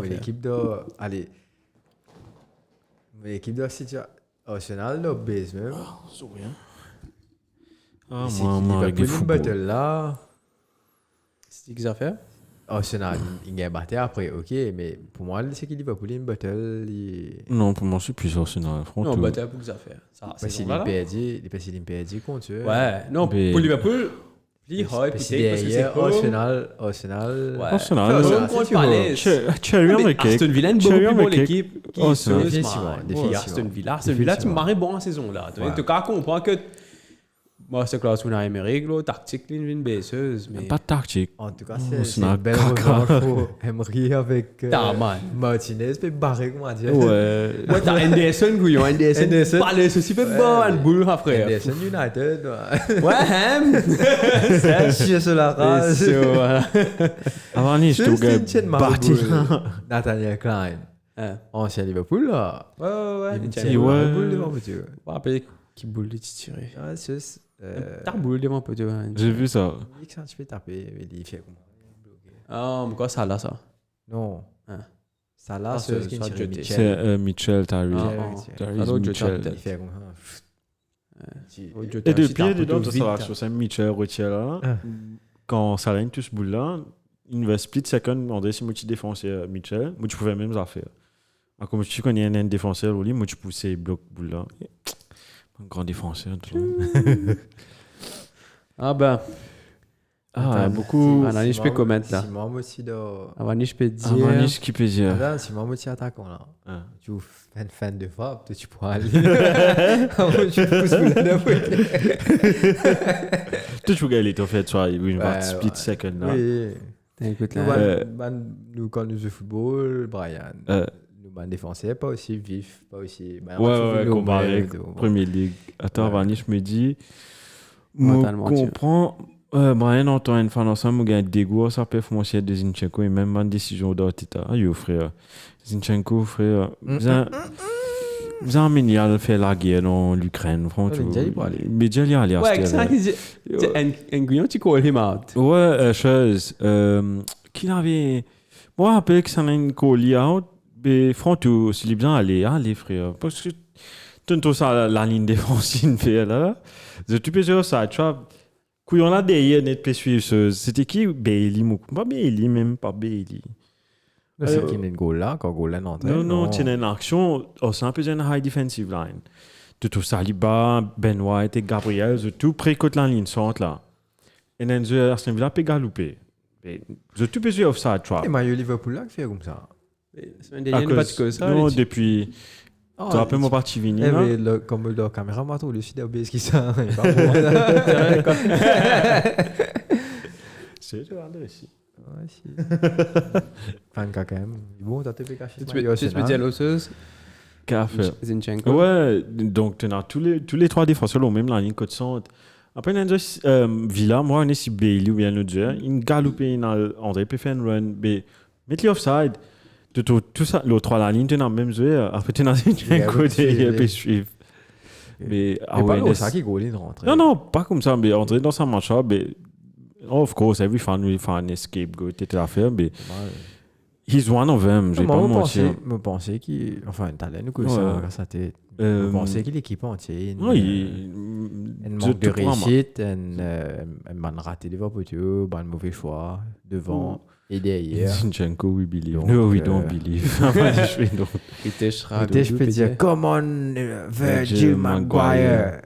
l'équipe de... Allez. L'équipe de City Arsenal, le base même. C'est rien. Ah, moi, avec le battle là... C'est qui ça fait? Arsenal, il gagne battle après, ok, mais pour moi, c'est qu'il va pour une battle. Non, pour moi, c'est plus Arsenal. Non, battle pour que ça fait. Parce qu'il est perdu contre eux. Ouais, non, pour Liverpool... Arsenal. Aston Villa, une bonne équipe. Aston Villa, tu m'arrêtes bon en saison là. Tu comprends que c'est classe on a Emery, tactique, une baisseuse. Pas de tactique. En tout cas, c'est une belle revanche pour Emery avec Martinez, mais barré, comment dire. Ouais, t'as Anderson, Gouillon. Anderson. Parlez, ceci fait bon, une boule, frère. Anderson United. Ouais, c'est chier sur la race. Avant, je te bâti. Nathaniel Klein. Ancien Liverpool, là. Ouais. Ouais. Qui boule de tirer. Ah, c'est... T'as boule devant un peu de... J'ai vu ça. Quand tu fais taper, il fait comme... Ah, mais quoi ça là, ça? Non. Ça là, c'est ce qui tire Mitchell. C'est Mitchell, Tyrese. Mitchell. Il fait comme ça. Et depuis, dedans, ça va sur Mitchell, Rotiel, là. Quand ça l'a tout ce boule là, il va split second, André, si moi tu défonçais Mitchell, moi tu pouvais même ça faire. Comme tu connais un défenseur au lit, moi tu poussais bloc boule là. Un grand défenseur. Ah ben. Beaucoup. Avanish peut commenter là. Si moi aussi de. Avanish peut dire. Avanish qui peut dire. Là, si moi aussi attaquant là. Tu es fan de frappe, tu pourras aller. Tu pousses tu peux gagner ton fait, soit une partie split second là. Oui. Écoute là. Nous quand nous jouons football, Brian. Nous défenseur pas aussi vif, pas aussi. Ouais, comparé avec Premier League. Attends, Avanish me dit. Je comprends. Brian entend une fan ensemble, il y a des goûts, ça peut faire de Zinchenko et même une décision d'Arteta. Yo, frère. Zinchenko, frère. Vous avez amené à faire la guerre dans l'Ukraine, franchement. Mais déjà, il y a aller à ouais, c'est un guillon, tu call him out. Ouais, chose. Qui avait. Moi, je rappelle que ça a une call out, mais franchement, c'est bien aller, frère. Parce que, tout ça, la ligne défensive, fait là. Tu peux dire ça, tu vois. Quand on a derrière net peut suivre, c'était qui Bailey, pas Bailey, même pas Bailey. C'est qui n'est goal là, quand goal là non. Non, tu as une action, c'est un peu une high defensive line. Tout Saliba, Ben White et Gabriel, tout près côté la ligne centre là. Et then Aston Villa peut galoper. Je tout peux suivre offside trap. Et Mario Liverpool là qui fait comme ça. Non, depuis. Tu rappelles mon parti Vini là? Comme le caméra m'a trouvé le sud d'OBS qui ça. C'est de regarder ici. Ouais, si. Fan quand même. Bon, t'as été caché. Tu peux dire l'osseuse? Zinchenko. Ouais, donc tu as tous les trois défenseurs ont même la ligne côté centre. Après, Villa, moi, on est si Bailey ou bien le Dieu. Il galope, André peut faire un run, mais mettre offside. Tout ça, l'autre trois la ligne, tu as même joué. Après, tu as un côté, il peut suivre. Mais pas ça qui goal rentre. Non, pas comme ça, mais entrer dans sa match, mais of course, every fan will find a scapegoat, c'était l'affaire, mais he's one of them, j'ai pas mentir. Je pensais qu'il, enfin, un talent ou quoi ça t'est. Je pensais qu'il l'équipe entière. Oui, un manque de réussite, un man raté devant poteau, un mauvais choix devant. Et derrière. Zinchenko, we believe. No, we don't believe. Je peux dire, come on, Virgil Maguire.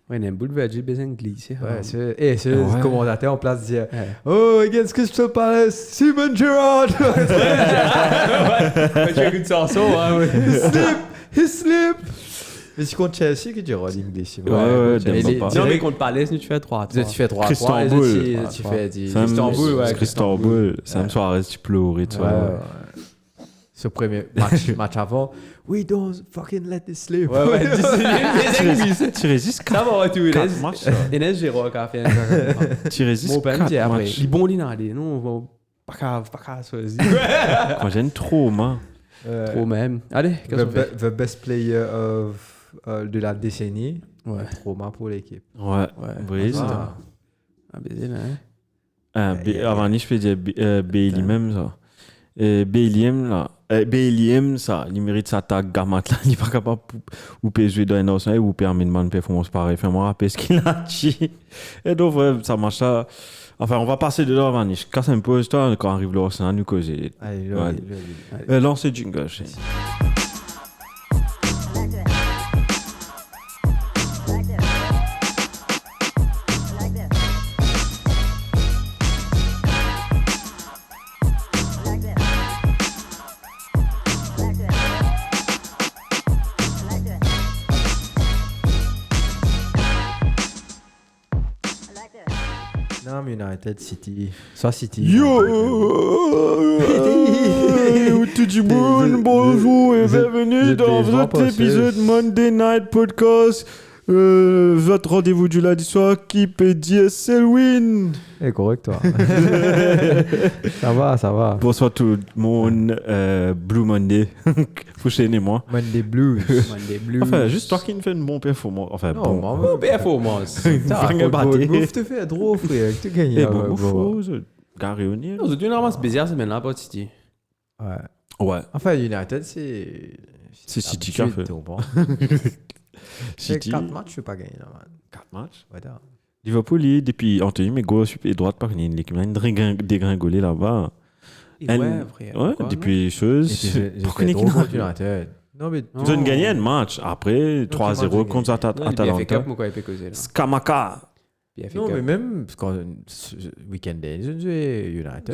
Ouais, il y a un bout de Virgil bien glissé. Ouais, c'est le commentateur en place dire oh, against Crystal Palace, Simon Gerrard. J'ai une chanson, hein, oui. He slip. Mais si contre Chelsea, que tu diras l'English. Non, mais contre Palace, tu fais 3. Tu fais 3. Istanbul. Tu fais Istanbul, ouais. Istanbul. Sam Soares, tu pleures et tout. Ce premier match avant, we don't fucking let this slip. Ouais, tu résistes 4 matchs. Enes Giro qui a fait tu résistes 4 matchs. Les bons lignes, non, on va pas qu'à choisir. Quand j'ai un trauma. Trop même. Allez, qu'est-ce qu'on fait? The best player de la décennie. Ouais. Trauma pour l'équipe. Ouais. Brise. Baiser là. Avant, je peux dire Bailey même ça. Bellingham, là. Bellingham, ça, il mérite sa tag gamat là. Il n'est pas capable ou jouer dans un ensemble ou permettre une performance pareille. Fais-moi rappeler ce qu'il a dit. Et donc, ouais, ça marche là. Enfin, on va passer de là, Vanish. Casse un peu, toi, quand arrive le Arsenal, nous causer. Allez, lancez jingle. United City. Soit City. Yo! Tout du monde, bonjour et bienvenue dans votre épisode Monday Night Podcast. Votre rendez-vous du lundi soir qui peut dire Selwyn. Eh, correct, toi. Ça va. Bonsoir tout le monde. Blue Monday. Prochainez-moi. Monday Blues. Enfin, juste toi qui me fais une bonne performance. Enfin, bon performance. T'as bouffe te fait drôle, frère. Tu gagnes. Bon, bouffe. Gary O'Neill. Non, c'est une avance bizarre, c'est maintenant pas City. Ouais. Enfin, United, c'est City qui a fait. City. 4 matchs, je ne peux pas gagner. 4 matchs? Ouais, Liverpool, depuis Anthony, mais gauche et droite par une l'équipe, il y a une dégringolée là-bas. Ouais, frère. Ouais, depuis choses. Pour une équipe United. Non, mais ils ont gagné un match. Après, 3-0 contre Atalanta. Skamaka. Non, mais même quand week-end ils ont joué United.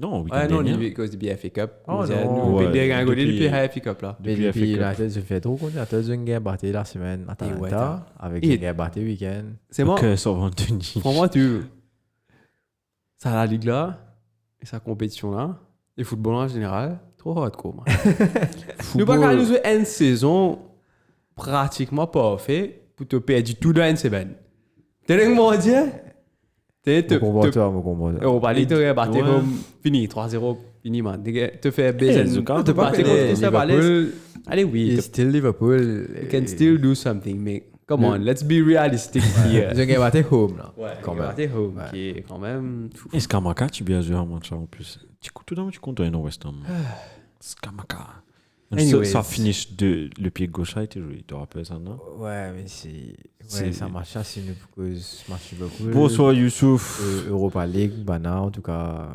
Non, week-end non, à cause du BFA Cup. Nous, depuis BFA Cup là. Depuis United se fait trop contre United, ils ont gagné battu la semaine Atalanta avec un gagné battu week-end. C'est moi. Ok, ça va Anthony. Pour moi, ça a la ligue là et sa compétition là et football en général, trop hardcore. Nous pas qu'à nous jouer une saison pratiquement parfait pour te perdre du tout dans une semaine. T'es un mondial? Mon combat. On va aller te battre comme fini, 3-0, fini, man. Tu fais baiser. Tu peux pas Liverpool. Allez, oui. Still Liverpool. You can still do something, mais come on, let's be realistic here. Ils ont gagné battre home, là. Ouais, quand même. Battre home, qui est quand même... Est-ce qu'Amaka, tu bien joué un match en plus? Tout d'un coup, tu comptes un West Ham. Skamaka. Ça finish de le pied gauche a été joué, tu te rappelles ça, non? Ouais, mais c'est ça marche, c'est une cause marche beaucoup. Bonsoir Youssouf. Europa League, Bana, en tout cas,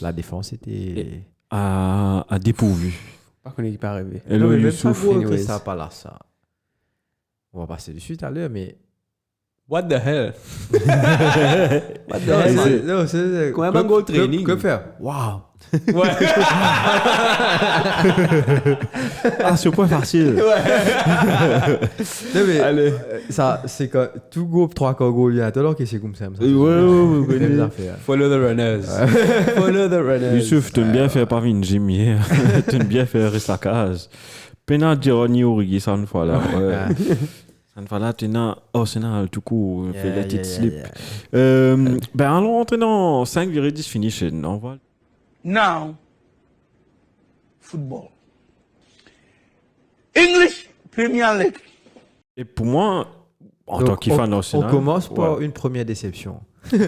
la défense était à dépourvu. Pas qu'on n'est pas arrivé. Hello Youssouf. Ça pas là ça. On va passer dessus tout à l'heure, mais what the hell? What the hell? Non, c'est quand même un goal training. Que faire? Wow. Ouais. C'est au point facile. Ouais. Non mais allez. Ça c'est que tout groupe 3 goals là, alors que c'est comme ça. Ouais. Follow the runners. Follow the runners. Youssouf, t'aimes bien faire parmi une gym hier. T'aimes bien faire rester la case. Pena Gironi Origi ça une fois là. Ça une fois là, tu n'as Arsenal tout court, fait la petite slip. Allons rentrer dans 5,10 finish. On va. Now, football. English Premier League. Et pour moi, en tant que fan d'Arsenal... On commence par une première déception.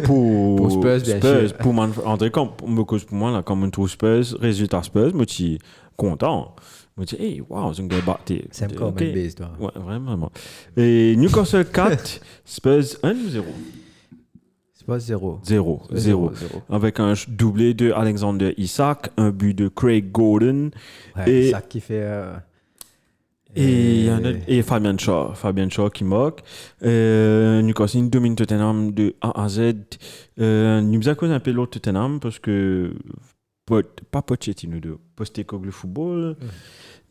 Pour Spurs, bien sûr. Pour André, pour moi, là, comme on trouve Spurs, résultat Spurs, moi, je suis content. Je me dis, hey, wow, c'est un gars battu. C'est encore une base, toi. Ouais, vraiment. Et Newcastle 4, Spurs 1 ou 0? Pas 0. 0. Avec un doublé de Alexander Isak, un but de Craig Gordon. Ouais, et Isak qui fait... Et Fabian Shaw qui moque. Newcastle domine Tottenham de A à Z. Nous avons cause un peu l'autre Tottenham parce que... Pas Pochettino de Postecoglou football.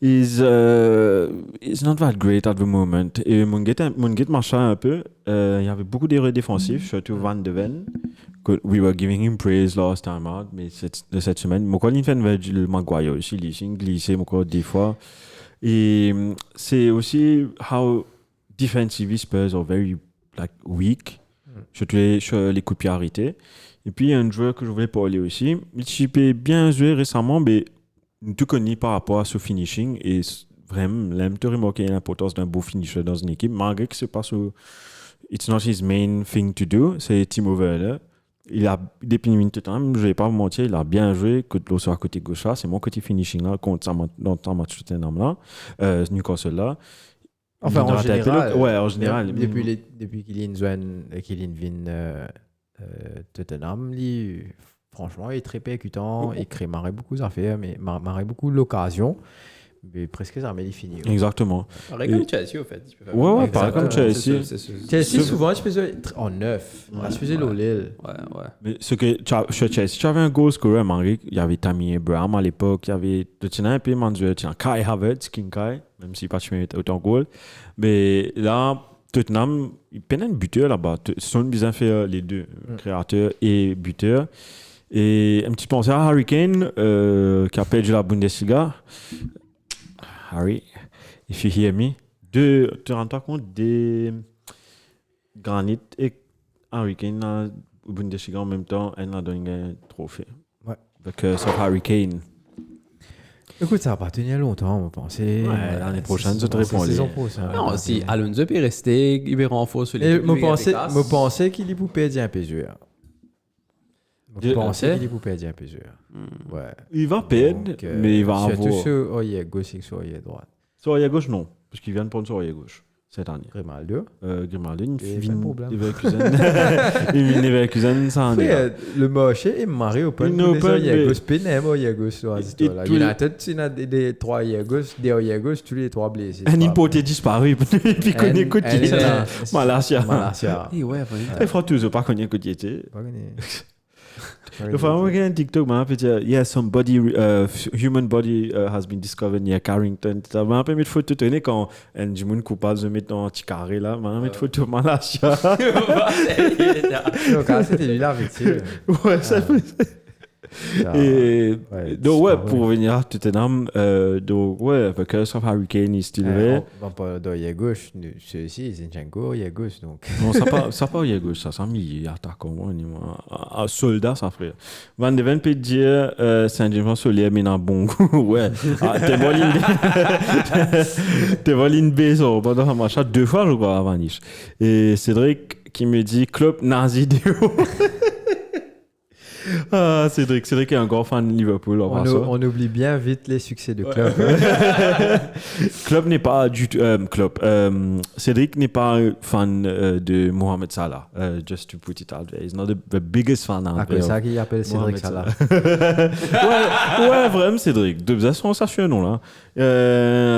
Is not that great at the moment. Et mon get marchait un peu. Il y avait beaucoup d'erreurs défensives, surtout Van de Ven. We were giving him praise last time out, mais cette semaine, mon collègue fait Virgil Maguire aussi, il glissé encore des fois. Et c'est aussi how defensively Spurs are very weak, surtout sur les coups de pied arrêtés. Et puis il y a un joueur que je voulais parler aussi. Il peut bien joué récemment, mais tout connu par rapport à ce finishing et vraiment l'aime te remarquer l'importance d'un beau finisher dans une équipe malgré que c'est pas so it's not his main thing to do, c'est Timo Werner. il a depuis une minute, je vais pas vous mentir, il a bien joué. Que l'autre soit à côté gauche là, c'est mon côté finishing là contre dans le match Tottenham là, Newcastle là. Enfin, en général. Ouais, en général. Depuis qu'il vient Tottenham, franchement, il est très percutant, il crée beaucoup d'affaires, mais beaucoup d'occasions. Mais presque jamais il finit. Exactement. Pareil comme Chelsea, au fait. Ouais, pareil comme Chelsea. Chelsea, souvent, je faisais en neuf. Je faisais l'OLL. Ouais. Mais ce que chez Chelsea, tu avais un goal scorer, Marie. Il y avait Tammy Abraham à l'époque. Il y avait un peu Manzuel, Kai Havertz, King Kai, même si pas tu mets autant de goal. Mais là, Tottenham, il peine un buteur là-bas. Son bien fait les deux, créateur et buteur. Et un petit pensée à Harry Kane, qui a perdu la Bundesliga. Harry, if you hear me, tu te rends compte des Granit et Harry Kane dans la Bundesliga en même temps, elle a donné un trophée. Ouais. Donc, sauf Harry Kane. Écoute, ça va pas tenir longtemps, on pensait. Ouais, l'année prochaine, je te réponds. Non, si Alonso peut rester, il va renforcer les. Je pensais qu'il y pouvait perdre un peu. Je pensais qu'il pouvait perdre un peu. Ouais. Il va perdre, mais il va avoir. Surtout sur Oyer gauche et sur Oyer droite. Sur Oyer gauche, non. Parce qu'il vient de prendre sur Oyer gauche cette année. Grimaldo, il vient Leverkusen, ça en est. Le marché est marré au point de Oyer gauche, pénème Oyer gauche. United, il y a des trois Oyer gauche, des Oyer gauche, tous les trois blessés. Un hypothèse disparu, puis qu'on écoute qui était. Malasia. Il faut toujours pas qu'on écoute qui était. If I look at TikTok, man, yeah, somebody, human body has been discovered near Carrington. Ça m'a permis de photo tenir quand un du monde coupable se met dans un petit carré là, m'a mis de photo Malasia. Donc, c'était lui là avec ouais, ça fait. Et donc, ouais, pour revenir à Tottenham, donc, ouais, avec ça, Harry Kane, il est still vrai. On parle d'Oyer gauche, ceux-ci, Zinchenko, Oyer gauche, donc. Non, ça pas Oyer gauche, ça, c'est un milieu attaquant, un soldat, ça ferait. Van de Ven peut dire, Saint-Germain Solier, mais un bon goût, ouais. T'es volé B, ça, pendant un match, 2 fois, je crois, avant Niche. Et Cédric qui me dit, club nazi de Ah, Cédric est un grand fan de Liverpool. On oublie bien vite les succès de Klopp. Klopp n'est pas du tout. Cédric n'est pas fan de Mohamed Salah. Just to put it out there. He's not the biggest fan. C'est ça qu'il appelle Cédric Salah. ouais, vraiment, Cédric. De toute façon, ça fait un nom là.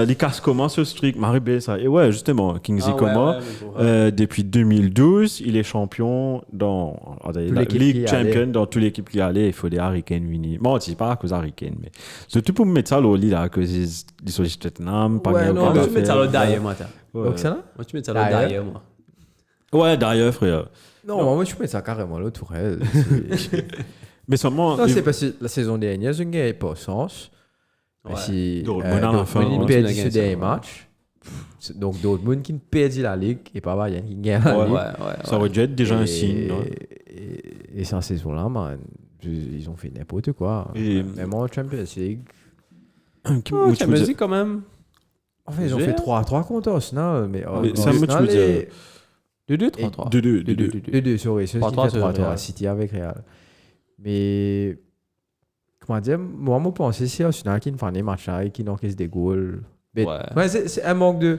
Les casse comment ce streak, Maribé, ça. Et ouais, justement, Kingsley Coman, depuis 2012, il est champion dans la Ligue Champion, dans tous les équipe qui allait, il faut des Harry Kane venir. Bon, c'est pas à cause Harry Kane, mais surtout pour me mettre ça au lit là, que ils sont chez Tottenham, pas ouais, non, tu mets ça là derrière moi, donc ça là? Moi, tu mets ça là derrière moi. Ouais, derrière, frère. Non, moi, je mets ça carrément là, Tourelle. Mais seulement. Non, c'est parce que la saison dernière, je n'ai pas sens. Si Dortmund perd ce dernier match. Donc, Dortmund qui perd la Ligue et pas Bayern qui gagne la Ligue. Ça aurait dû être déjà un signe. Et cette saison-là, man, ils ont fait n'importe quoi. Même en Champions League. Champions League quand même. Enfin, ils ont fait 3-3 contre Arsenal. Mais ça me tue dire. 2-2, 3-3. 2-2, sorry. C'est 3-3 City avec Real. Mais, comment dire, moi, je pense que c'est Arsenal qui ne fait des matchs et qui n'encaisse des goals. Ouais, c'est un manque de.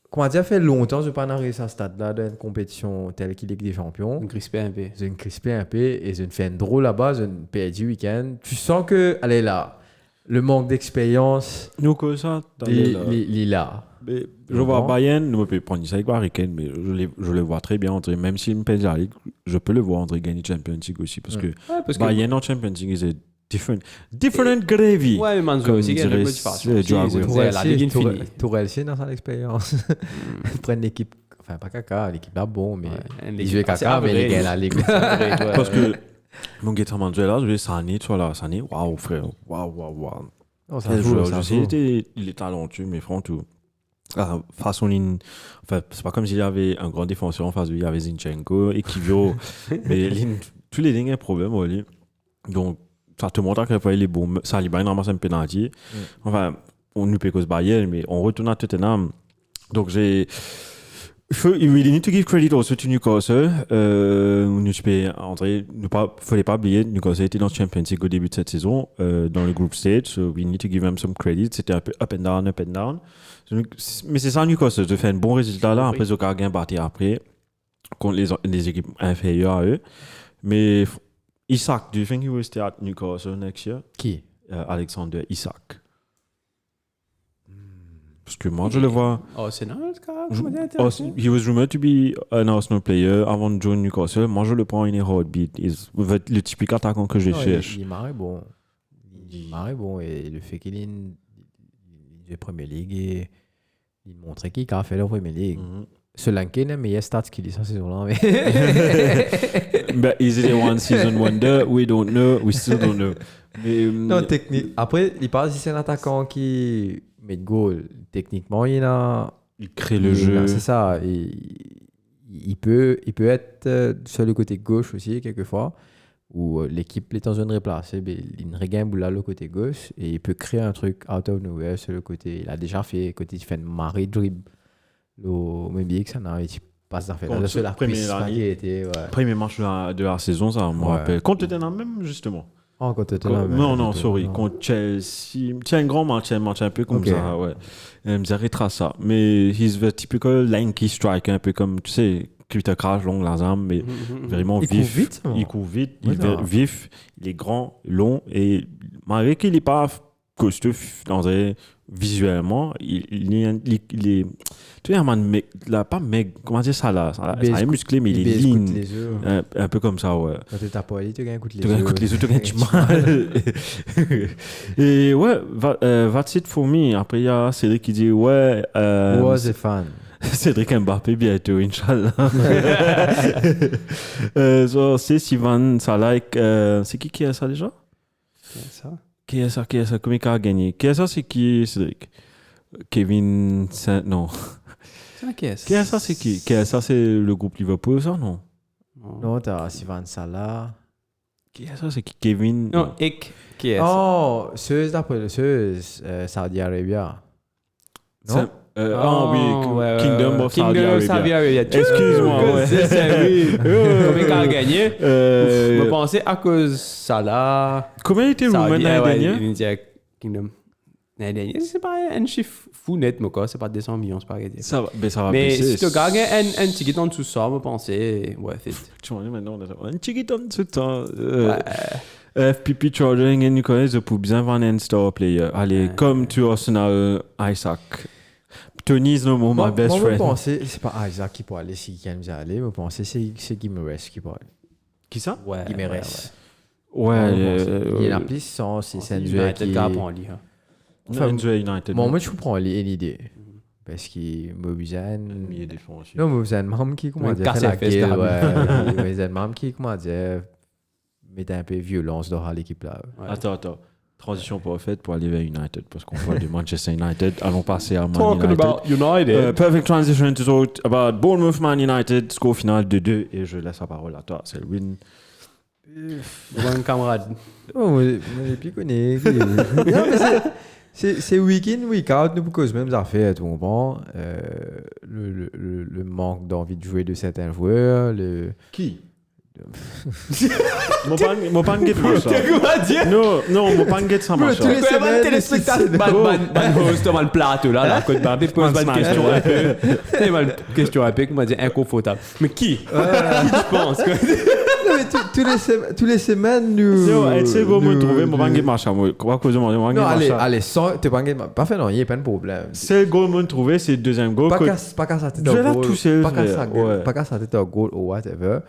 Comment dire, fait longtemps que je n'ai pas arrivé à ce stade-là d'une compétition telle qu'il est des champions. Une crispée un peu. Je crispé un peu et je fais un drôle là-bas, je perdu week-end. Tu sens que, allez là, le manque d'expérience. Nous, que ça, il est là. Mais je vois Bayern, ne me peut prendre ça avec Harry Kane, mais je le vois très bien entrer. Même s'il me perd la Ligue, je peux le voir entrer gagner Champions League aussi. Parce que Bayern en Champions League, c'est different gravy. Ouais, mais Manzo aussi, il y a une motivation. Tourelle, c'est dans son expérience. Prendre l'équipe, enfin pas caca, l'équipe là bon, mais il joue caca, mais il gagne la Ligue. Parce que mon Gaëtan Manzo là, je vais Sané, tu vois là, Sané, waouh frère, waouh. Il est talentueux, mais franchement, façon ligne, enfin, c'est pas comme s'il y avait un grand défenseur en face de lui, il y avait Zinchenko, Ekivio, mais tous les lignes, problème, oui. Donc, ça te montre qu'il il est bon. Ça, il va ramasse un penalty. Enfin, on nous peut cause Bayern, mais on retourne à Tottenham. Donc, j'ai we need to give credit also to Newcastle. Fallait pas oublier, Newcastle était dans le Champions League au début de cette saison, dans le group stage. So we need to give them some credit. C'était un peu up and down. Mais c'est ça, Newcastle. De faire un bon résultat là, après, ils ont gagné battu après, contre les équipes inférieures à eux. Mais Isaac, do you think he will stay at Newcastle next year? Qui? Alexander Isaac. Parce que moi, je le vois. Arsenal, he was rumored to be an Arsenal player avant de joindre Newcastle. Moi, je le prends in a heartbeat. Il va être le typique attaquant que je cherche. Il marrait bon. Et le fait qu'il est de Premier League, et il montrait qu'il a fait la Premier League. Ce Lankin a meilleur stats qu'il est cette saison-là. But is it a one season wonder? We don't know. We still don't know. Mais, non, technique. Après, il parle si c'est un attaquant qui met de goal. Techniquement, il crée le jeu. C'est ça. Il peut être sur le côté gauche aussi, quelquefois, où l'équipe est en zone replacée. Il regagne là le côté gauche et il peut créer un truc out of nowhere sur le côté. Il a déjà fait, côté il fait une marée dribble. Même bien que ça n'a pas ça fait. La premier match de la saison, ça me rappelle. Contre Tottenham même, justement. Contre Tottenham. Non, sorry. Contre Chelsea. C'est un grand match, un peu comme ça, ouais. Ça retrace ça. Mais he's the typical lanky striker, un peu comme, tu sais, Peter Crouch, long, Lazam, mais vraiment vif. Il court vite, il est vif, il est grand, long, et malgré qu'il n'est pas costaud, visuellement, il est. Tu sais, pas mec, comment dire ça là? Ça est musclé, mais il est lean. Un peu comme ça, ouais. Quand tu t'as pas allé, tu gagnes les yeux, tu gagnes du mal. Et ouais, that's it for me. Après, il y a Cédric qui dit, ouais. Was a fan. Cédric Mbappé bientôt, Inch'Allah. C'est Sivan Salak. C'est qui a ça déjà? Qui est ça? Comment il a gagné? Qui est ça, c'est qui, Cédric? Kevin Saint... Non. Qui est ça, c'est qui? Qui est ça, c'est le groupe Liverpool, ça, non? Non, t'as Sivan Salah. Qui est ça, c'est qui? Kevin... Non, qui est ça? Oh, ceux d'après Saudi Arabia. Non? Oui, Kingdom of Saudi Arabia. Excuse-moi, ouais. C'est oui. Comment il a gagné? Je pensais à cause Salah. Comment il était Roman l'année dernière? Kingdom. L'année dernière, c'est pas un chiffre fou net, mais quoi, c'est pas 200 millions, c'est pas gagné. Ça va mais si tu gagnes un ticket en dessous ça, je pensais, ouais, fit. Tu vois, maintenant, on a un ticket en dessous ça. FPP Charging et Nicolas, pour bien vendre un star player. Allez, comme tu Arsenal, Isaac. Tony is no more my best friend. Moi, je pense c'est pas Isaac qui peut aller, si quelqu'un aime aller. Je pense c'est Guimaraes qui peut aller. Qui ça? Ouais. Guimaraes. Ouais. Il y a la puissance, c'est un joueur qui... United. Moi, je prends l'idée. Parce qu'il Mobizan. Non, Mobizan, même qui, comment dire, fait la gueule. Ouais. Mobizan, même qui, comment dire, mettait un peu de violence dans l'équipe là. Attends. Transition parfaite pour aller vers United, parce qu'on parle de Manchester United. Allons passer à Man Talking United. About United. Perfect transition to talk about Bournemouth Man United. Score final de 2. Et je laisse la parole à toi. C'est le win. Bon camarade. Oh, je plus connais. Non, mais c'est week-in, week-out, nous cause même affaires, tout le monde. Le manque d'envie de jouer de certains joueurs. Qui? Mon pan get ça. Non, mon pan get ça marche. Tous les semaines, téléspectateurs, host dans le plateau là, la côte barbe, pose une question un peu. C'est une question un peu qui m'a dit inconfortable. Mais qui? Qui tu penses? Tous les semaines, nous. Non, elle va me trouver mon pan get marche. Quoi cause mon pan get marche. Non, allez, sans te pan get marche. Parfait, non, il n'y a pas de problème. C'est le goal me trouver, c'est le deuxième goal. Pas qu'à ça tête au goal. Pas qu'à ça tête au goal ou whatever.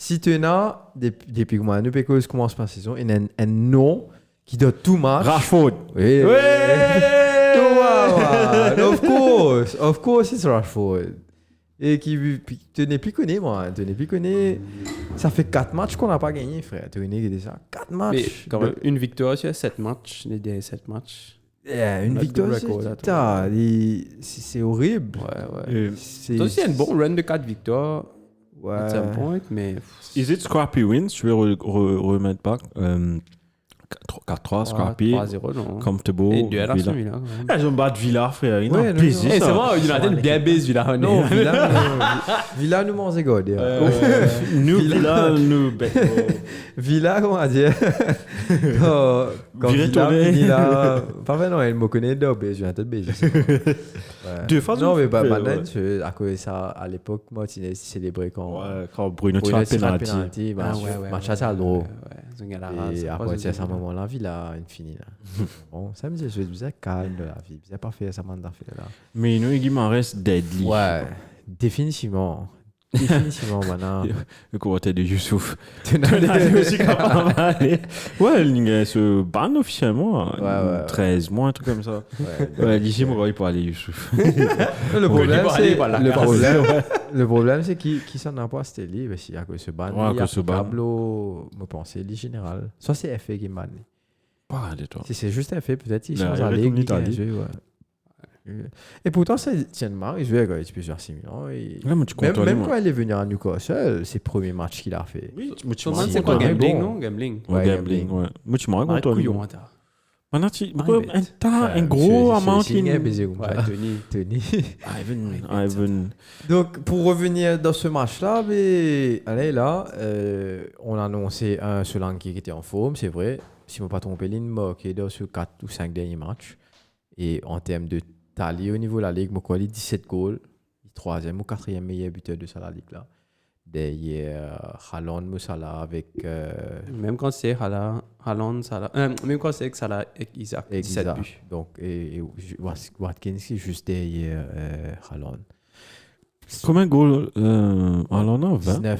Si tu as, depuis que moi, nous commence par saison, il y a un nom qui doit tout match. Rashford. Oui. Of course, it's Rashford. Et qui tu n'es plus connu, moi. Tu n'es plus connu. Ça fait 4 matchs qu'on n'a pas gagné, frère. Tu n'es que ça. 4 matchs. Mais quand même, une victoire sur 7 matchs. Les derniers 7 matchs. Une victoire sur 7. C'est horrible. Ouais. C'est aussi un bon run de 4 victoires. At some point, mais... Is it scrappy wins? Je vais remettre back. 4-3, scrappy. 3-0, non. Comfortable. Et 2 à la Villa. Villa. quand même. Ils ont battu Villa, frère. Ils ont Ouais, plaisir. Eh, ça. c'est moi, United bien baisse Villa. Non, Villa nous mange God. Nous, Villa, nous. Villa, comment dire quand Villa, pas vraiment, elle me connaît d'obé, je viens de baiser. Deux fois, non, mais ouais. maintenant, à cause de ça, à l'époque, Martinez célébré quand Bruno tire un penalty. Match à ça, gros. Et après, c'est à ce moment-là, Villa, il finit là. Bon, ça me dit, je suis calme de la vie, c'est parfait, ça m'a fait là. Mais nous, il m'en reste deadly. Ouais, définitivement. Définitivement, maintenant. Le commentaire de Youssouf. Tenali aussi capable d'aller. Ouais, il se ban officiellement. Ouais. 13 mois, un truc comme ça. Ouais, d'ici, moi, il peut aller Youssouf. Le problème, c'est qui s'en a pas, c'était lui. Parce qu'il y a que ce ban. Ouais, il y a ce ban. Pablo, me pensais, lui général. Soit c'est FA qui banne. Pas de toi. Si c'est juste FA, peut-être il Là, change il la retourne ligue. en Italie. Et pourtant, c'est Tiennemar, il jouait avec plusieurs similants. Ouais, mais tu comptes Même quand il est venu à Newcastle, c'est le premier match qu'il a fait. Oui, mais tu Comment m'as c'est quoi, raconté. gambling, Bon. non? Gambling. Ouais, gambling, ouais. Mais tu m'as raconté. Couillon, t'as. Maintenant, un gros amount qui... Ouais, Tony. Ivan. Donc, pour revenir dans ce match-là, allez, là, on a annoncé un Solanke qui était en forme, c'est vrai. Si je ne me pas trompé, il marqué dans ce 4 ou 5 derniers matchs. Et en termes de tally au niveau de la Ligue, il 17 goals. 3e ou 4e meilleur buteur de ça, la Ligue là. Derrière Haaland, Moussala avec. Même quand c'est Haaland, Salah. Même quand c'est Salah et Isaac, 17 buts. Donc, et Watkins qui est juste derrière Haaland. Combien de goals Haaland a 20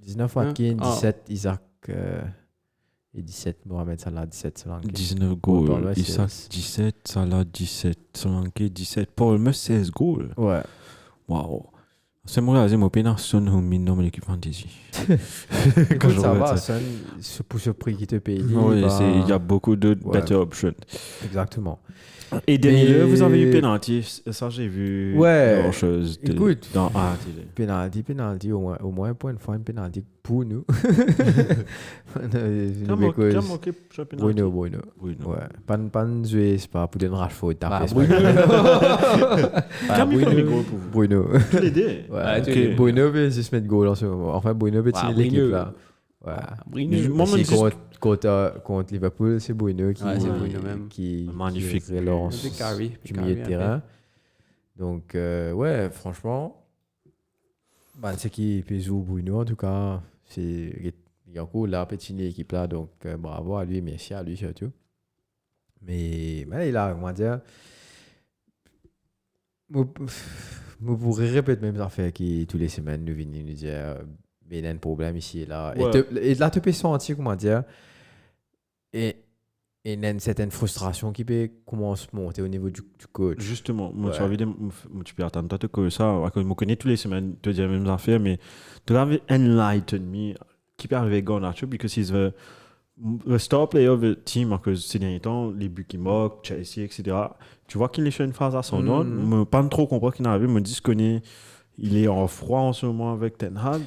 19 Watkins, 17 Isaac et 17 Mohamed Salah, 17 Solanke. 19 goals. Isaac 17, Salah 17, Solanke 17. Paul 16 goals. Ouais. Waouh. C'est moi, c'est mon pénal, son home dans l'équipe fantasy. Écoute, ça va, Son, pour ce prix qui te paye. Oui, il y a beaucoup de better options. Exactement. Et dernier, vous avez eu penalty, ça j'ai vu ouais. chose. Écoute, dans penalty, au moins pour une fois, une penalty pour nous. Bueno. Ouais. Pas jouer, c'est pas pour des Rashford. Bueno. Les deux. Ouais, Bueno veut juste mettre goal en ce moment. Enfin, Bueno veut tirer l'équipe là. Ouais. Contre Liverpool, c'est Bueno qui magnifique relance du milieu de terrain. Donc, ouais, franchement, c'est qui peut jouer Bueno en tout cas. Il y a encore là, petit l'équipe là, donc bravo à lui, merci à lui surtout. Mais là, on va dire, je pourrais répéter même affaire qui tous les semaines nous viennent nous dire il y a un problème ici et là. Ouais. Et là, tu peux sentir, comment dire, et il y a une certaine frustration qui peut commencer à monter au niveau du coach. Justement, moi, tu peux attendre que ça, je me connais tous les semaines, te dire les mêmes affaires, mais tu as enlighten me qui peut arriver à Garnacho, because he's the star player of the team, parce que ces derniers temps, les buts qui moquent, Chelsea, etc. Tu vois qu'il est sur une phase à son nom, je pas trop comprendre qu'il arrive, me dit qu'il est en froid en ce moment avec Ten Hag.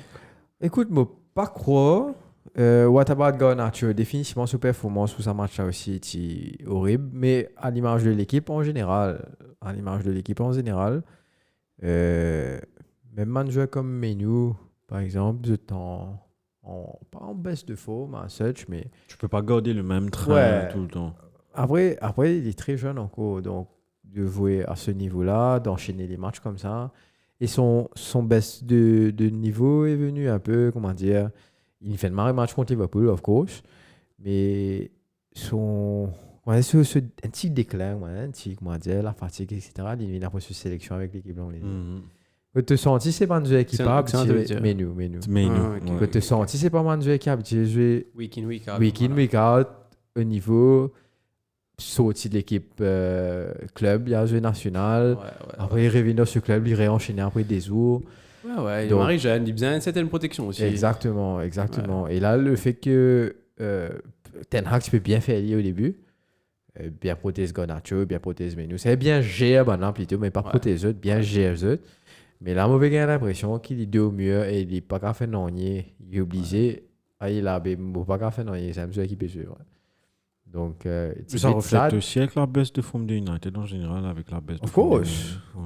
Écoute, je ne pas croire. What about Garnacho? Définitivement, sa performance sous sa match aussi est horrible, mais à l'image de l'équipe en général, même un joueur comme Menu, par exemple, pas en baisse de forme, à such, mais... Tu peux pas garder le même train tout le temps. Après, il est très jeune encore, donc de jouer à ce niveau-là, d'enchaîner les matchs comme ça. Et son baisse de niveau est venu un peu, comment dire, il fait le marré match contre Liverpool, of course, mais un petit déclin, un petit, comment dire, la fatigue, etc., il vient après cette sélection avec l'équipe anglaise. Quand tu sens, c'est pas un jeu qui part, menu. Quand tu sens, c'est pas un jeu qui a joué week in, week out, au niveau sorti de l'équipe club, il a joué national. Après, il revient dans ce club, il réenchaîne après des jours. Ouais, il marie jeune, il a besoin d'une certaine protection aussi. Exactement. Ouais. Et là, le fait que Ten Hag peut bien faire lier au début, bien protéger Garnacho, bien protéger Menu. C'est bien gérer maintenant plutôt, mais pas protéger eux, bien gérer eux. Mais là, moi, j'ai l'impression qu'il est au mieux et il n'est pas qu'à faire non, il est obligé. Il a pas qu'à faire non, c'est un jeu qui peut jouer. Donc, ça reflète aussi avec la baisse de forme de United en général, avec la baisse de forme.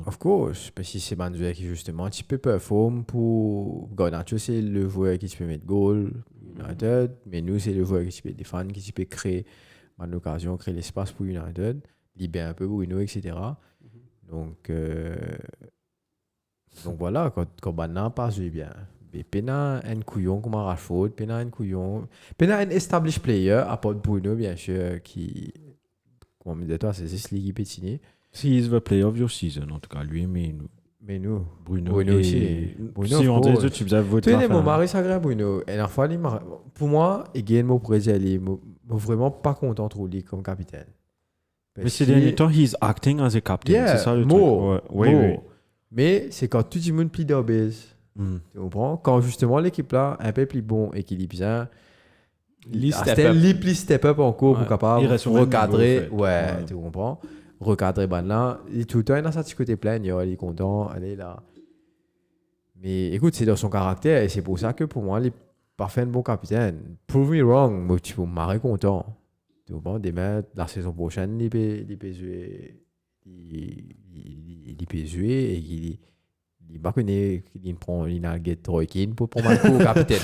Of course. Parce que c'est un joueur qui, justement, tu peux performer pour. Garnacho, c'est le joueur qui peut mettre goal, United. Mais nous, c'est le joueur qui peut défendre, qui peut créer une occasion, créer l'espace pour United, libérer un peu Bruno, etc. Donc voilà, quand Bana passe bien. Mais Pena un couillon comme Rashford, Pena un couillon. Pena un established player, à part Bruno, bien sûr, qui. Comme on dit, toi, c'est juste l'équipe pétinée. Si is the player of your season, en tout cas, lui, mais nous. Mais nous. Bruno aussi. Bruno, si on dit les autres, tu vas voter. Tu sais, mon mari s'agrée Bruno. Et la fois, pour moi, il m'a président, il est vraiment pas content trop lui comme capitaine. Mais ces derniers temps, he's acting as a captain. Yeah, c'est ça le truc. Oui. Mais c'est quand tout le monde plie d'obèse. Tu comprends? Quand justement l'équipe là, un peu plus bon et qui dit bien, il step up encore pour capable recadrer. Tu comprends? Recadrer là. Tout le temps, il a ça de côté plein, il est content, elle est là. Mais écoute, c'est dans son caractère et c'est pour ça que pour moi, il est parfait un bon capitaine. Prove me wrong, mais tu peux m'arrêter content. Tu comprends? Demain, la saison prochaine, il peut jouer et il va connaître qu'il prend une algue Troykin pour prendre un coup au capitaine.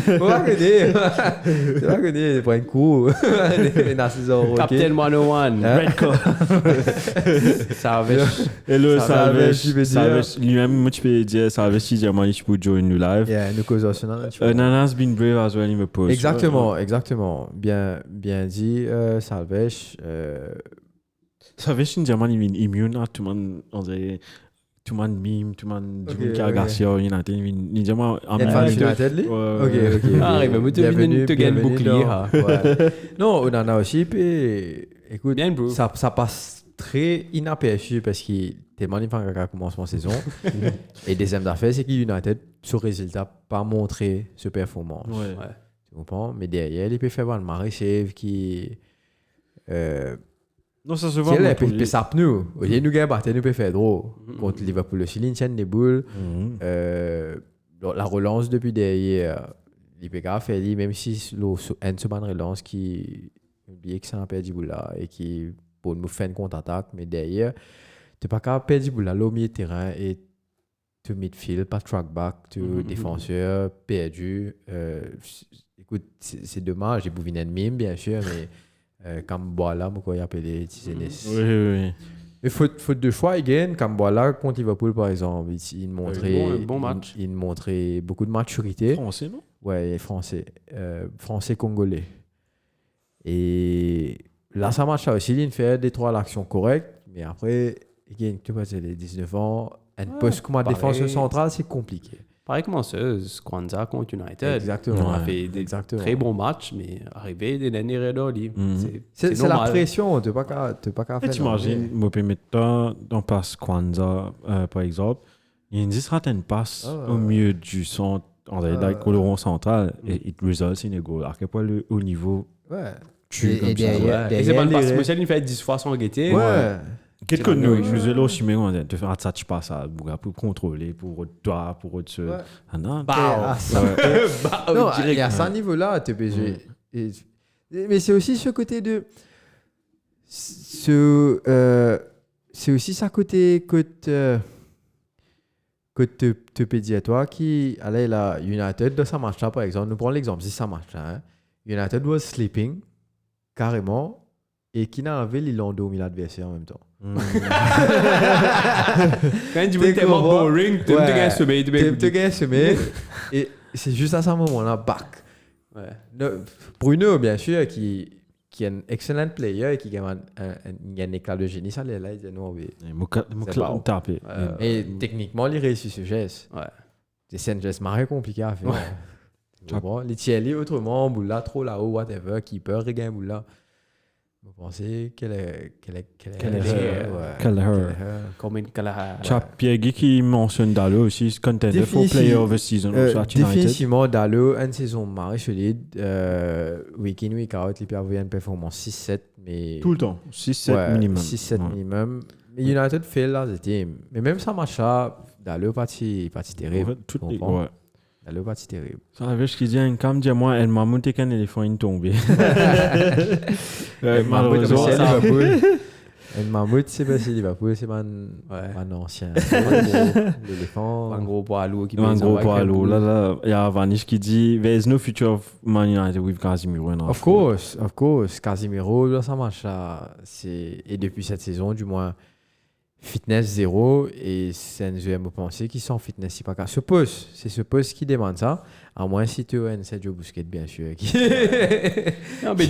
Il va connaître, il prend un coup la saison. Captain 101, Red Cup. Salvage. Et le Salvage, lui-même, tu peux dire Salvage, si jamais tu peux join nous live. Yeah, nous causons ça. Nana's been brave as well, il me pose. Exactement. Bien dit, Salvage. Salvage, c'est un diamant immune à tout le monde, on dirait. Tout le monde mime, tout le monde qui a Garcia, United, il dit moi en United, lui? Ok. Ah, mais tu viens de gagner bouclier. Non, on en a aussi, puis écoute, ça passe très inaperçu parce qu'il tellement il fait un commencement de saison. Et deuxième d'affaire, c'est que United, ce résultat, pas montré ce performance. Tu comprends? Mais derrière, il peut faire un Marie-Chèvre qui. Non, ça se voit. Il peut ça nous. Il nous gagne battre, nous peut faire drôle. Contre Liverpool aussi, il tient des boules. La relance depuis derrière, il peut faire même si une seconde relance qui oublie que ça a perdu boule là et qui pour nous faire une contre-attaque, mais derrière, tu n'es pas capable de perdre boule là au milieu de terrain et tu midfield, pas track back, tu défenseur perdu. Écoute, c'est dommage, j'ai bouviné de mime bien sûr, mais Kamboala, pourquoi il appelé Tizenes. Oui. Mais faute de choix, again, Kamboala contre Liverpool par exemple, il montrait bon match. Il montrait beaucoup de maturité. Français, non? Ouais, français congolais. Et là, ça marche aussi, il fait des trois actions correctes, mais après, again, tu vois, c'est les 19 ans, un poste comme défenseur central, c'est compliqué. Pareil commenceuse, Kwanzaa contre United. Exactement. On a fait des très bons matchs, mais arrivé des derniers erreurs, c'est la pression, tu n'es pas qu'à faire. Tu imagines, moi, je mettre dans passe Kwanzaa, par exemple, il y a une certaine passe au milieu du centre, dans le rond central, et it results in a goal. À quel point le haut niveau tue comme ça. Et c'est pas une passe spéciale, il fait 10 fois sans guetter. Ouais. Qu'est-ce que nous, je faisais là aussi, mais on te faire ça, tu passes à pour contrôler, pour toi, pour autre chose. Non, il y a ça niveau-là, tu peux jouer. Mais c'est aussi ce côté de. C'est aussi ça côté que tu peux dire, toi, qui allait là, United, dans sa match-là, par exemple, nous prenons l'exemple, si ça marche là, United was sleeping, carrément, et qui n'a enlevé les dormi l'adversaire en même temps. Quand tu veux tellement boring, tu te gagnes sommeil. Et c'est juste à ce moment-là, back. Bruno, bien sûr, qui est un excellent player et qui gagne un éclat de génie, ça là, il dit non, oui. Tapé. Et techniquement, il réussit ce geste. C'est un geste marrant compliqué à faire. Les tiers, autrement, boula trop là-haut, whatever, qui peut regagner boula. Vous pensez quelle est Comme une Kelleher. Tu as Pierre Guy qui mentionne Dalot aussi, contender for player of the season. Définitivement, Dalot, une saison marée solide. Week in, week out, il peut avoir une performance 6-7. Mais... Tout le temps, 6-7 minimum. 6-7 minimum. Mais United fait là, the team. Mais même ça marche, Dalot, parti terrible. Elle est pas si terrible. Ça avait ce qu'il dit, un cam, dis-moi, elle m'a monté qu'un éléphant, il tombé. Malheureusement, c'est Liverpool. Un mammouth, c'est pas si Liverpool, c'est pas un ancien. L'éléphant. Un gros poids lourd qui Un gros poids lourd. Là, il y a Vanish qui dit, there is no future of Man United with Casemiro. Of course. Casemiro, dans sa match là, et depuis cette saison, du moins, fitness zéro, et c'est un jeu à penser qui sont fitness, c'est pas qu'à ce poste. C'est ce poste qui demande ça, à moins si tu as un Sergio Busquets, bien sûr. Non, mais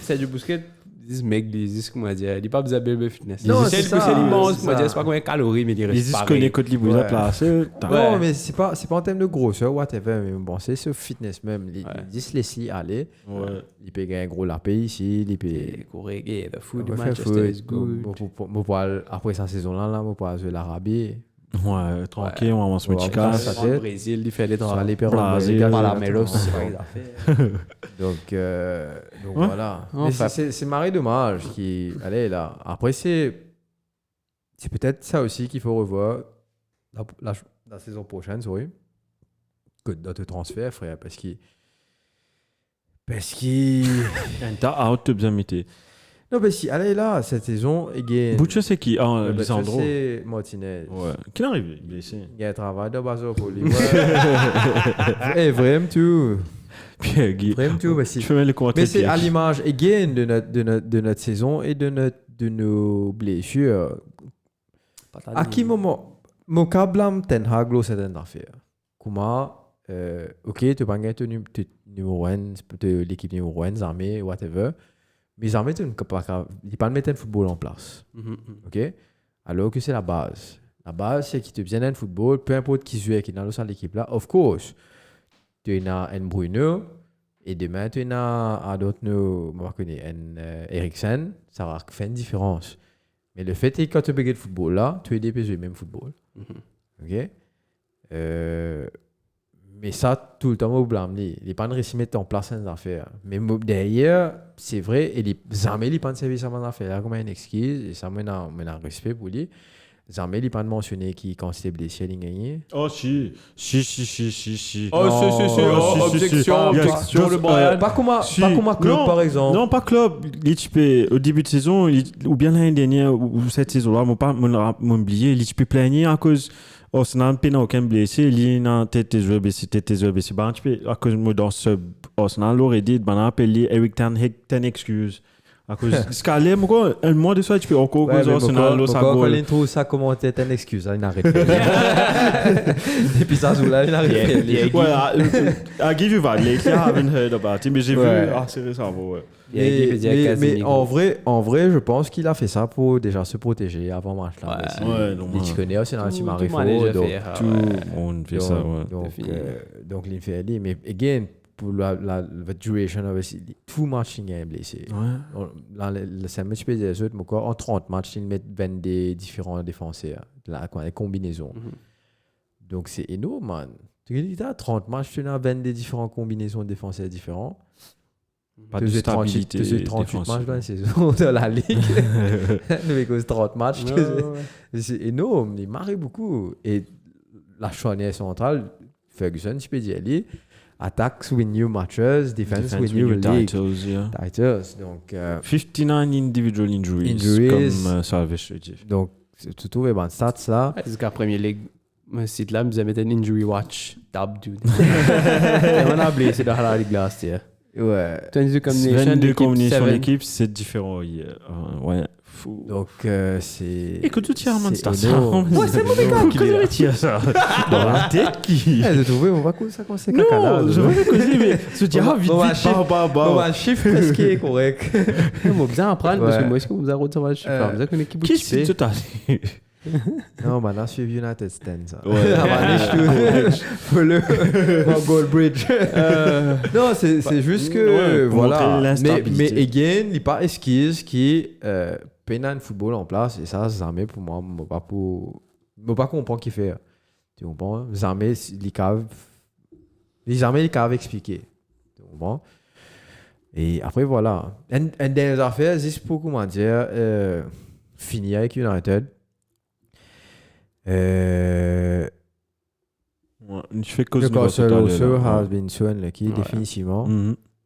Sergio Busquets, ce mec, comment dire, il n'est pas besoin de fitness. Non, c'est immense, comment dire, c'est pas combien de calories, mais il reste pas. Il connaît quand il vous a placé. Non, mais c'est pas en termes de grosseur, whatever, mais bon, c'est ce fitness même. Il dit se laisser aller. Il peut gagner un gros lapé ici, il peut courir, the food du Manchester is good. Après sa saison-là, on peut jouer l'Arabie. Ouais, tranquille, on va se mettre au Brésil, il fait les droits. Il peut pas la Melos, c'est pas grave. Donc voilà. Mais c'est marré dommage qui allez là. Après c'est peut-être ça aussi qu'il faut revoir la saison prochaine, sorry. Que d'autres transferts, frère, parce qu'il t'as out de bien mettre. Non, mais si, allez là, cette saison, Butcher, c'est qui? Ah, Lisandro. C'est Martinez. Ouais. Qui est arrivé? Blessé. Il y a un travail de base pour lui. Eh, vraiment tout. Vraiment tout. Mais c'est à l'image, de notre saison et de nos blessures. À qui moment, mon câble, Ten Hag, c'est une affaire. Comment, ok, tu vas gagner ton numéro 1, l'équipe numéro 1, armée, whatever. Mais les armées, ils ne peuvent pas mettre un football en place. Ok? Alors que c'est la base. La base, c'est qu'ils te viennent un football, peu importe qui joue qui est dans l'équipe là. Of course, tu as un Bruno, et demain, tu as d'autres, un Eriksen, ça va faire une différence. Mais le fait est que quand tu regardes le football là, tu es des le même football. Ok? Mais ça, tout le temps, on blâme. Il n'est pas réussi à mettre en place une affaire. Mais derrière, c'est vrai, et les armées, ils n'ont pas de service à mon affaire. Là, comme une excuse, et ça mène un respect pour lui. Les armées, ils n'ont pas mentionné qui, quand c'était blessé, ils gagnaient. Oh, si. Oh, objection, le Bayern. Pas comme un club, par exemple. Non, pas club. Au début de saison, ou bien l'année dernière, ou cette saison-là, je ne vais pas m'oublier, il peut plaigner à cause. Arsenal n'a aucun blessé, il n'a tête joueur blessé. À cause de dans ce Arsenal, l'aurait dit, ben appelé Eric Ten Hag, t'as une excuse. À cause Scalé, un mois de ça, tu peux encore cause Arsenal, ça goal. Quand il trouve ça, comment t'as une excuse, il n'arrête pas. Et puis ça, là, il n'arrête pas. I give you that, lately I haven't heard about it, mais j'ai vu, c'est récemment, ouais. Mais en vrai, je pense qu'il a fait ça pour déjà se protéger avant le match là. Il connaît aussi dans le team Marifo, donc tout le monde fait ça. Donc il fait aller. Mais again, pour la duration, tout match il est blessé. Dans le 5 matchs des autres, en 30 matchs, ils mettent 22 différents défenseurs, les combinaisons. Donc c'est énorme, man. Tu as 30 matchs, tu as 22 différentes combinaisons de défenseurs différents. Pas de stabilité. Tu as 38 matchs dans la saison de la Ligue. Avec 30 matchs. C'est énorme. Il marre beaucoup. Et la charnière centrale, Ferguson, je peux dire, attacks win new matches, defense win new league. Titles. Donc, 59 individual injuries. Comme Salvage dit. Donc, tu trouves les stats là. Est-ce qu'à Premier League, ce site-là, vous avez un injury watch tab, dude. On a blessé dans la Ligue last year. Ouais. 22 combinaisons d'équipe, c'est différent. Ouais. Fou. Donc, c'est. Écoute, tu tiens un c'est ça. Ouais, c'est mauvais gars qui devrait tirer ça. Dans la tête qui. J'ai trouvé, on va causer ça quand c'est caca là. Non, je vais causer, mais je dis, vite, bah. Un chiffre presque est correct. On va bien apprendre parce que moi, est-ce qu'on vous a retrouvé le chiffre? Vous avez une équipe qui c'est tout à non, bah là, je suis United Stand, ça. Ouais. Pour le Goldbridge. Non, c'est juste que, voilà. Mais again, il n'y a pas esquisse qui peine un football en place. Et ça, Zamé, pour moi, je ne pas comprendre qui fait. Tu comprends? Zamé, les armées, ils peuvent expliquer. Tu comprends? Et après, voilà. Une des affaires, juste pour, comment dire, finir avec United. Je fais cause de Newcastle also has been so unlucky, définitivement.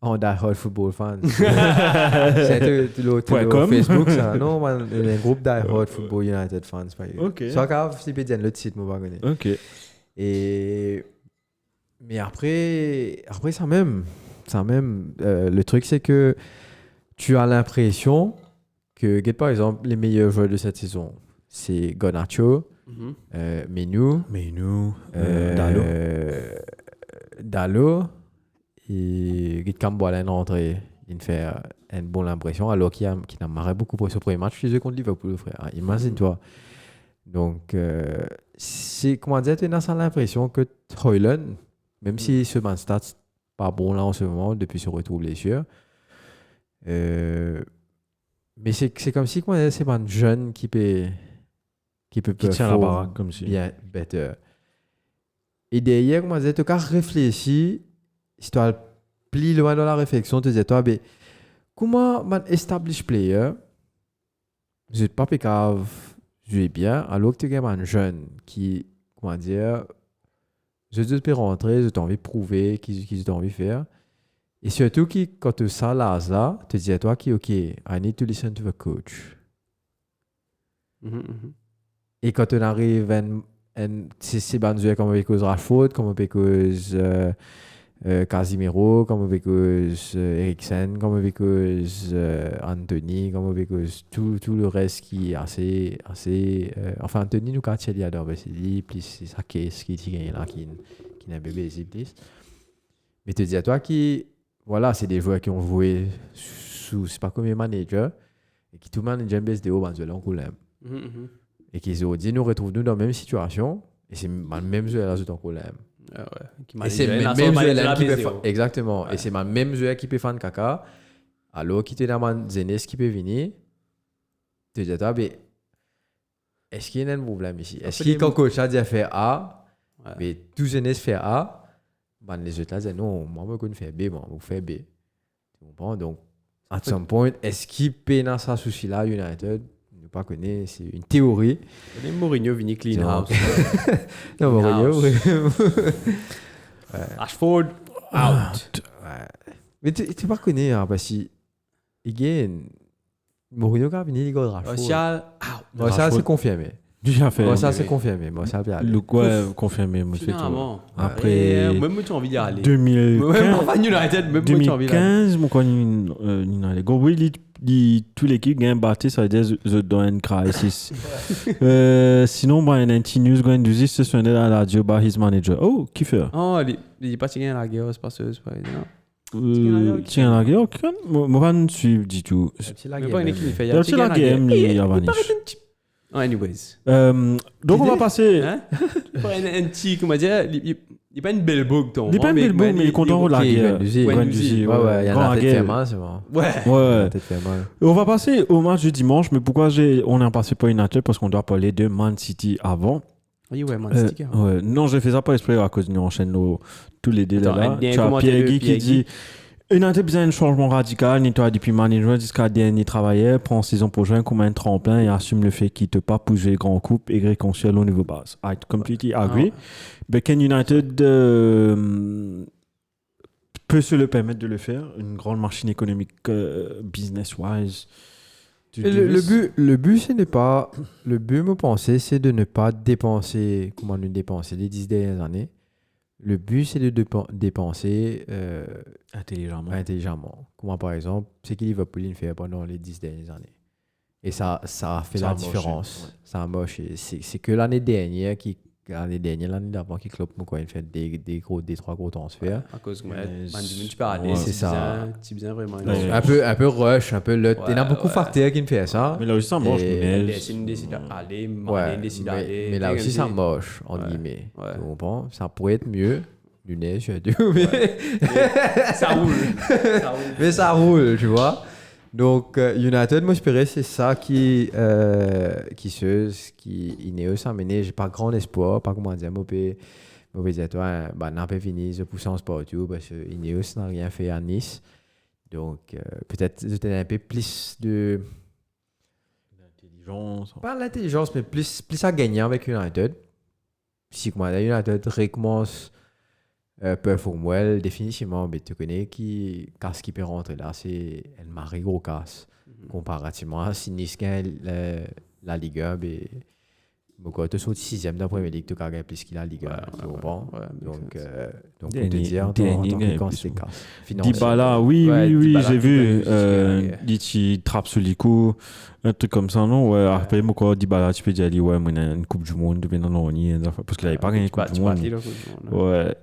En Die Hard Football Fans. C'est l'autre Facebook, ça. Non, man, un groupe Die Hard Football United Fans. Ok. Ça, quand c'est peut-être l'autre site, moi, je connais. Ok. Mais après ça même. Le truc, c'est que tu as l'impression que, par exemple, les meilleurs joueurs de cette saison, c'est Garnacho, Menu, Dalot, et Git Camboire rentré, il fait une bonne impression, alors qu'il n'a marré beaucoup pour ce premier match chez eux contre Liverpool, frère. Imagine-toi. Donc, c'est, comment dire, tu as l'impression que Hoyland, même si ce man stats pas bon là en ce moment, depuis ce retour blessure, mais c'est comme si c'est un jeune qui tient la baraque comme si bien better. Et derrière, comment dire, tu as réfléchi, si tu as plus loin dans la réflexion, tu te dis toi, comment un established player, je pas pécave, jouer bien, alors que tu as un jeune qui, comment dire, je peux rentrer, j'ai envie de prouver, qu'ils ont envie de faire. Et surtout, quand tu as là, tu te dis à toi, OK, I need to listen to the coach. Et quand tu arrives, c'est bien joué comme avec Rashford, comme avec Casimiro, comme avec Eriksen, comme avec Anthony, comme avec tout le reste qui est assez enfin, Anthony nous quand il adore, c'est lui, plus c'est sa caisse qui gagne là, qui n'a pas bébé, plus. Mais tu dis à toi voilà, c'est des joueurs qui ont joué sous, c'est pas comme les managers, et qui tout le monde aime BSDO, ben, je l'ai en couleur. Et qui ont dit, nous retrouvons-nous dans la même situation, et c'est le même joueur là, en couleur. Et c'est le même joueur qui peut faire. Exactement. Ouais. Et c'est le même joueur qui peut faire de caca. Alors, qui te demande Zenes qui peut venir. Tu te dis, est-ce qu'il y a un problème ici? Est-ce que quand coach a dit faire A, mais tout Zenes fait A, les autres là disent non, moi je vais faire B, moi je vais faire B. Tu comprends? Donc, à some point, est-ce qu'il peut dans ce souci-là, United? Pas connaît, c'est une théorie. Mourinho vini clean house. Non, Mourinho. Ashford out. Mais tu pas connais, hein, parce que again, Mourinho quand vini il gars Rashford. Martial out. Ça c'est confirmé. Déjà fait. Ça c'est confirmé. Ça bien. Le quoi confirmé, moi fait tout. Après même tu as envie d'y aller. 2015, mon quoi United. Go oui, toute l'équipe gagne battu, ça veut dire the don't crisis. Sinon, bah, un news going to this session de la radio by his manager. Oh, qui fait? Oh, il pas gagné la guerre, c'est pas ça, c'est pas évident. Tiens la guerre, moi je suis du tout. C'est la guerre. C'est la guerre, mais il anyways. Donc on va passer. Un petit, comment dire, il n'est pas une belle boucle, ton. Il n'est pas une belle boucle, mais il est content de la guerre. Ouais, il y en a peut-être fait mal, c'est bon. Ouais. On va passer au match du dimanche, mais pourquoi on est passé par United? Parce qu'on doit parler de Man City avant. Oui, Man City. Non, j'ai fait ça pas exprès à cause de nous enchaîne tous les délais là. Tu as Pierre-Guy qui dit United a besoin d'un changement radical, nettoie depuis management jusqu'à dernier travailleur, prend saison pour jouer comme un tremplin et assume le fait qu'il ne peut pas pousser grand coupe et réconcilier au niveau base. I completely agree. But can United peut se le permettre de le faire? Une grande machine économique business-wise. Le but, c'est de pas. Le but, me penser, c'est de ne pas dépenser comment nous dépenser les 10 dernières années. Le but, c'est de dépenser intelligemment. Comment, par exemple, c'est que Liverpool fait pendant les 10 dernières années. Et ça a fait la différence. Ça a moché. C'est que l'année dernière, l'année d'avant, qui Klopp il fait des trois gros transferts. À cause que tu peux aller, c'est ça. Tu bien vraiment. Un peu rush, un peu le. Il y a beaucoup de facteurs qui me font ça. Mais là aussi, ça moche. Mais là aussi, ça moche, en guillemets. Tu comprends? Ça pourrait être mieux. Du neige, mais ça roule. Mais ça roule, tu vois. Donc, United, moi, j'espérais, c'est ça qui Ineos a mené. J'ai pas grand espoir, pas comment dire, mauvais dire, toi, n'a pas fini de pousser en sport, parce que Ineos n'a rien fait à Nice. Donc, peut-être c'était un peu plus de. L'intelligence. Pas l'intelligence, mais plus à gagner avec United. si comment United recommence performer définitivement, mais tu connais qui casse qui peut rentrer là, c'est El Marie gros casse comparativement à si Nice gagne la Ligue 1, mais quand tu sautes 6e dans la Première Ligue, tu gagnes plus qu'il a la Ligue 1, donc pour te dire en tant que quand c'est casse. Dybala, oui, j'ai vu il trappe sur les coups, un truc comme ça, non? Ouais, après moi Dybala, tu peux dire ouais, moi une Coupe du Monde depuis non parce qu'il avait pas gagné une Coupe du Monde. Ouais.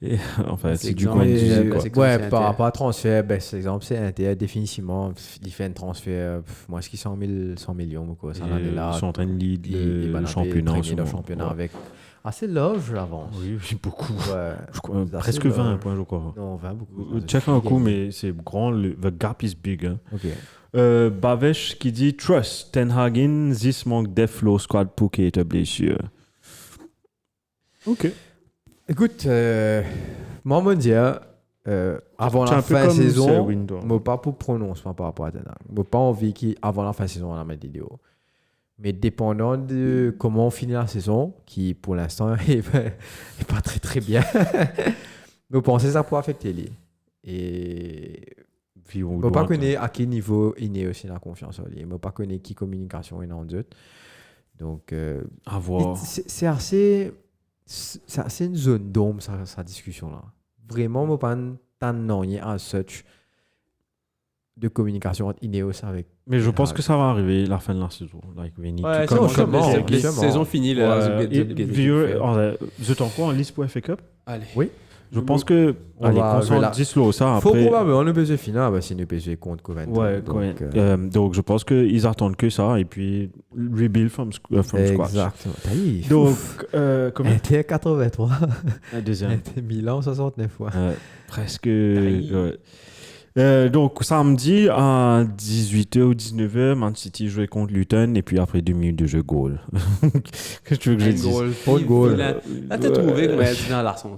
Et, enfin, c'est du coup ouais, par rapport à transfert, c'est exemple, c'est Inter définitivement, il fait un transfert, moi je dis 100 millions, quoi. Ça là, ils sont en train de lead le championnat avec assez large l'avance. Oui, beaucoup. Ouais, je crois, presque 20 points, je crois. Non, 20 beaucoup. Check un coup, mais c'est grand, the gap is big. Hein. Ok. Bavesh qui dit Trust, Ten Hagin, this manque def flow squad pour qu'il ait blessure. Ok. Écoute, moi, mon dire, avant la fin de saison, je ne pas pour prononcer par rapport à Ten Hag. Je n'ai pas envie qu'avant la fin de saison, on la mette vidéo. Mais dépendant de comment on finit la saison, qui pour l'instant n'est pas très très bien, je pense que ça peut affecter lui. Et puis, on ne pas connaître à quel niveau il est aussi la confiance en lui. On ne pas connaître qui communication il est en doute. Donc, à voir. C'est assez une zone d'ombre, sa discussion-là. Vraiment, je ne pas tant à such de communication entre Ineos avec. Mais je pense que ça va arriver la fin de la saison. Like, la saison finie. Vous êtes encore en liste pour FA Cup? Allez. Oui. Je pense que on dit slow ça après. Faut probablement le PSG final, c'est le PSG contre Coventry. Ouais, donc je pense qu'ils attendent que ça et puis rebuild from scratch. Exactement. Donc comment Inter 83. Deuxième. Milan 69 fois. Presque. Donc samedi à 18h ou 19h, Man City jouait contre Luton et puis après 2 minutes de jeu, goal. Qu'est-ce que tu veux que je dise? Goal. Là, t'as trouvé que c'est dans l'arsenal.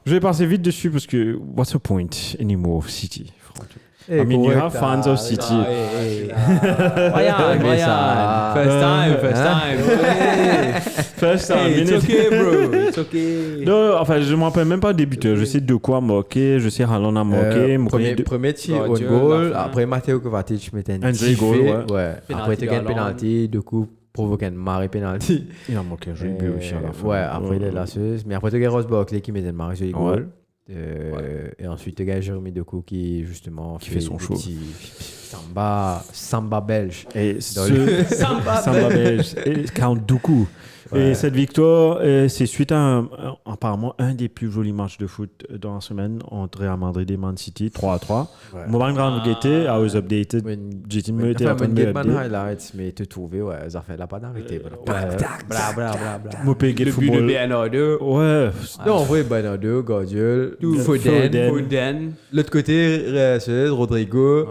Je vais passer vite dessus parce que what's the point anymore of City? I mean, you have fans of City. First time. It's okay, bro. It's okay. Non, enfin, je ne me rappelle même pas des buteurs. Je sais de quoi moquer. Je sais Haaland a moqué. Premier tir, on goal. Après, Matteo Kovacic mettait un goal. Ouais. Après, tu gagnes penalty. Du coup, provoque un marée penalty. Il a moqué un joli but aussi à la fin. Ouais, après, il est lasseuse. Mais après, tu gagnes Ross Barkley qui mettait un marée joli goal. Et ensuite, tu gagnes Jérémy Doku qui, justement, fait son show. Samba belge. Et Samba belge. Et Count Doku. Et cette victoire, c'est suite à apparemment un des plus jolis matchs de foot dans la semaine entre Real Madrid et Man City, 3-3. Moi, je regardé, I was updated. J'ai me été highlights, mais te trouver, ouais, ça fait la pas d'arrêter. Bla. Moi, payer le football. Le but de Bernardo. Ouais. Non, en vrai, Bernardo, Guardiola, Foden. L'autre côté, Rodrigo.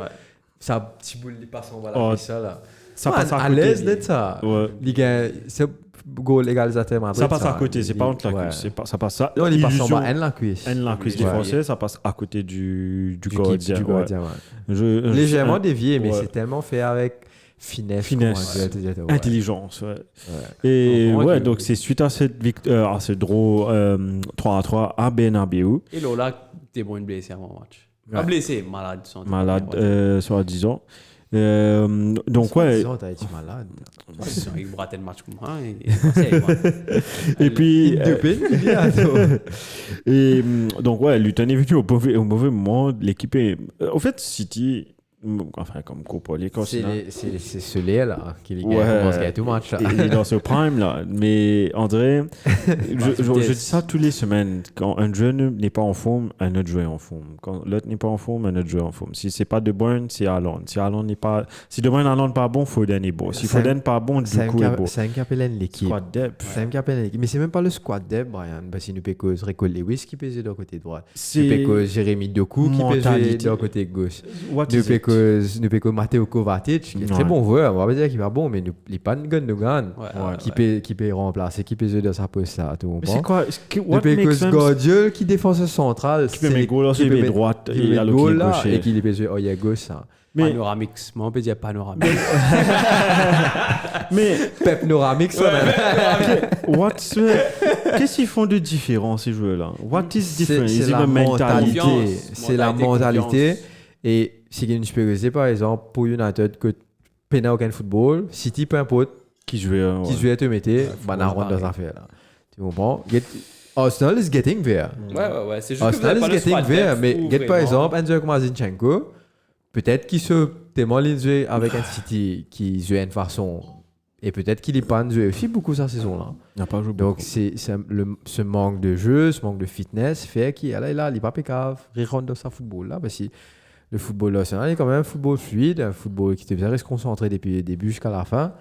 Ça, petit boule, il passe en bas ça là. Ça passe à l'aise d'être ça. Ligue 1, c'est goal égalisateur Madrid. Ça passe à côté, c'est pas entre la cuisse, ça passe ça. Non, il passe en bas, la cuisse. La cuisse du français, ça passe à côté du gardien. Légèrement dévié, mais c'est tellement fait avec finesse, intelligence. Et ouais, donc c'est suite à cette victoire, à ce draw 3-3 à Bernabéu. Et Lola, t'es bon une blessée avant le match. Pas blessé, malade. Soi-disant. Donc ouais. T'as été malade. Il bratait le match comme moi. Et puis. Et donc ouais, Luton est venu au mauvais moment. L'équipe est. Au fait, City. Enfin, comme Copoli, c'est celui là qui gagne tout match. Il est dans ce prime là. Mais André, je dis ça toutes les semaines. Quand un jeune n'est pas en forme, un autre joueur est en forme. Quand l'autre n'est pas en forme, un autre joueur est en forme. Si c'est pas De Bruyne, c'est Haaland. Si Haaland n'est pas, si De Bruyne Haaland pas bon, Foden est bon. Si Foden pas bon, du coup est bon. C'est un capitaine l'équipe. Squad depth. C'est un capitaine l'équipe. Mais c'est même pas le squad depth, Brian. Parce qu'il nous peut cause Rico Lewis qui pèse de côté droit. Il peut cause Jérémy Doku qui pèse de côté gauche. Il peut que Matteo Kovacic, qui est très bon joueur, on va pas dire qu'il va bon, mais il n'est pas une Gundogan qui peut remplacer, qui peut jouer dans sa poste là. Mais c'est quoi? Nous peut que Godiol qui défense central, qui peut mettre goal, il peut droite, il a le pied gauche et qui peut jouer il gauche ça. Panoramix, moi on peut dire Panoramix. Mais Pep Noramix, qu'est-ce qu'ils font de différent ces joueurs-là? What is different? C'est la mentalité. C'est la mentalité. Et si il y a une supériorité, par exemple, pour United, que Pena aucun football, City, peu importe, qui jouait à te mettre, on rentre dans l'affaire là. Tu comprends? Arsenal is getting there. Ouais. C'est juste Arsenal is getting there. Mais par exemple, Enzo Zinchenko, peut-être qu'il se témoigne avec un City qui joue d'une façon. Et peut-être qu'il n'est pas joué aussi beaucoup cette saison-là. Il n'a pas joué donc, beaucoup. ce manque de jeu, ce manque de fitness fait qu'il n'est pas pécave. Il rentre dans sa football-là. Parce que le football national est quand même un football fluide, un football qui te faisait se concentrer depuis le début jusqu'à la fin.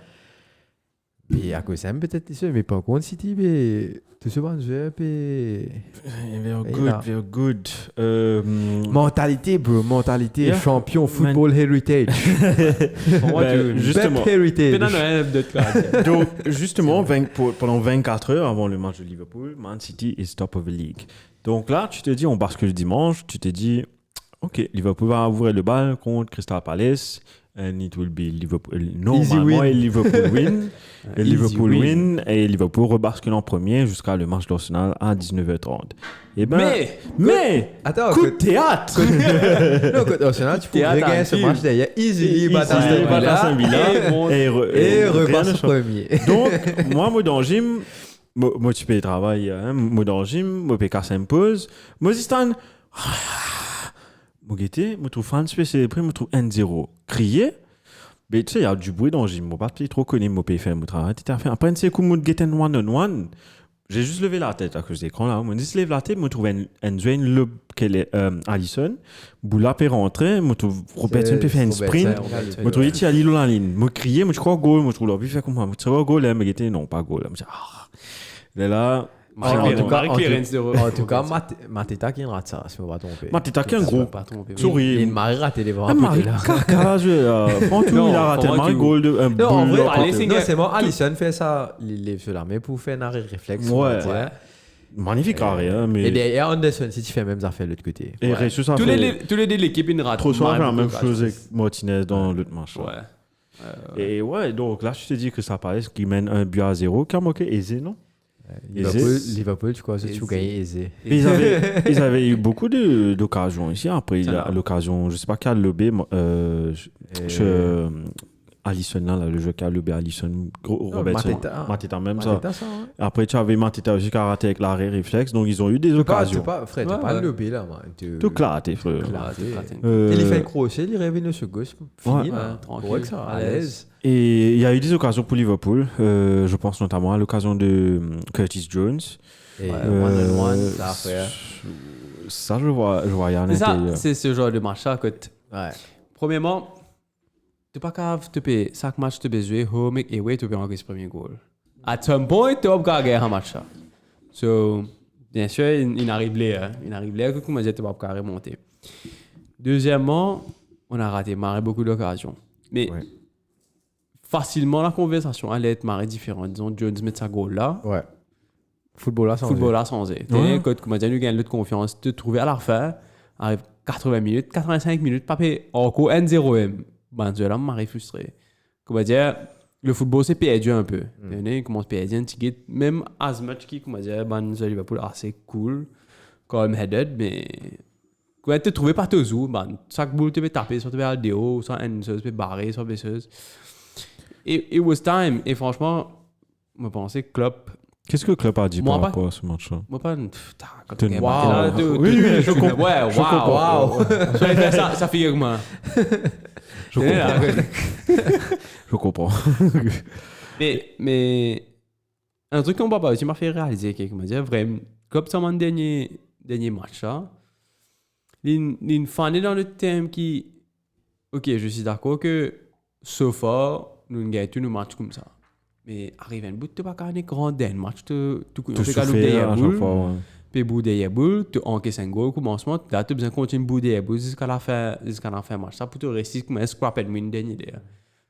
Et à cause de ça, peut-être mais par contre, City, tout ce bon jeu, very good. Mentalité, bro, champion, football heritage. Justement. Heritage. Donc, justement, pendant 24 heures avant le match de Liverpool, Man City is top of the league. Donc là, tu te dis, on bascule dimanche, tu te dis, ok, Liverpool va ouvrir le bal contre Crystal Palace. And it will be Liverpool. Normalement, Liverpool win. Liverpool win et Liverpool rebascule en premier jusqu'à le match d'Arsenal à 19h30. Et mais attends, coup de théâtre. Non, contre Arsenal, tu pourrais gagner ce match derrière easily, battre Aston Villa et repasser premier. Donc, moi dans le gym, moi tu peux travailler, moi dans le gym, moi peux casser une pause. Moi Zistan. Je trouve fan spécial, après je trouve 1-0. Crier, mais tu sais, il y a du bruit dans le gym. Je ne pas trop connaître mon pays faire mon travail. Après, c'est comme je get one-on-one. J'ai juste levé la tête à cause de l'écran là. Je dis lève la tête, je trouve un lob qu'elle est Alisson. Boula peut rentrer, je trouve Robertson peut faire un sprint. Je trouve qu'il y a l'île la ligne. Je crier, je crois goal, je trouve l'objet fait comme moi. Je trouve goal, je me non, pas goal. Je dis là. En tout cas, Mateta qui rate ça, si on va tromper. Mateta qui est un gros souris. Il m'a raté les bras. Franchement, il a raté un goal de un non, en vrai, c'est bon. Alisson fait ça, il lève sur la main pour faire un arrêt réflexe. Ouais. Magnifique arrêt. Et derrière Anderson, si tu fais même affaire de l'autre côté. Et tous les deux l'équipe, ils ratent. Trop souvent, la même chose avec Martinez dans l'autre match. Et ouais, donc là, je te dis que ça paraît qui mène 1-0, qui a moqué aisé, non? Liverpool, tu crois que tu gagnes aisé. Ils avaient eu beaucoup d'occasions ici. Après, il a l'occasion, je ne sais pas qui a lobé. Alisson, là, le jeu qui a lobé Alisson, Robertson. Mateta, même ça. Après, tu avais Mateta aussi qui a raté avec l'arrêt réflexe. Donc, ils ont eu des occasions. Frère, tu n'as pas lobé là. Tout claté, frère. Il fait un crochet, il est revenu sur gauche. Fini, tranquille, à l'aise. Et il y a eu des occasions pour Liverpool. Je pense notamment à l'occasion de Curtis Jones. Et one-on-one, ça frère. Ça, je vois Yann. C'est ce genre de match-là que, premièrement, tu n'es pas capable de payer. Chaque match, tu peux jouer home et away, tu peux enregistrer ce premier goal. À some point, tu peux gagner un match. So, bien sûr, il arrive là. Il arrive là que, comme je disais, tu peux pas remonter. Deuxièmement, on a raté beaucoup d'occasions. Mais facilement, la conversation allait être différente. Disons, Jones met sa goal là. Ouais. Football là sans aide. Quand tu gagnes l'autre confiance, te trouver à la fin, arrive 80 minutes, 85 minutes, pas payer encore 1-0. Ben, je suis frustré. Comment dire, le football, c'est perdu un peu. Il commence à perdre un petit peu. Même as much qui, comment dire, ben, je Liverpool, assez cool, comme headed, mais quand tu te trouves pas toujours, ben, chaque boule, tu peux taper, soit tu peux aller de haut, soit une chose, tu peux barrer, soit baisseuse. Et it was time. Et franchement, je pensais que Klopp. Qu'est-ce que Klopp a dit par rapport à ce match-là? Moi, pas. Oui, je comprends. Ouais, waouh. Ça fait moi. Je comprends. Mais un truc qu'on pas aussi m'a fait réaliser quelque chose. Vraiment, comme ça, mon dernier match, il fallait dans le thème qui. Ok, je suis d'accord que so far, nous gagnons tous nos matchs comme ça. Mais arrive un bout, tu n'as pas gagné grand match, tu fais gagner à chaque fois. puis bouder les boules, tu encaisses un goal, commencement, là, tu as besoin de continuer de bouder les boules jusqu'à la fin match. Ça pour te rester comme un scrap and win dernier.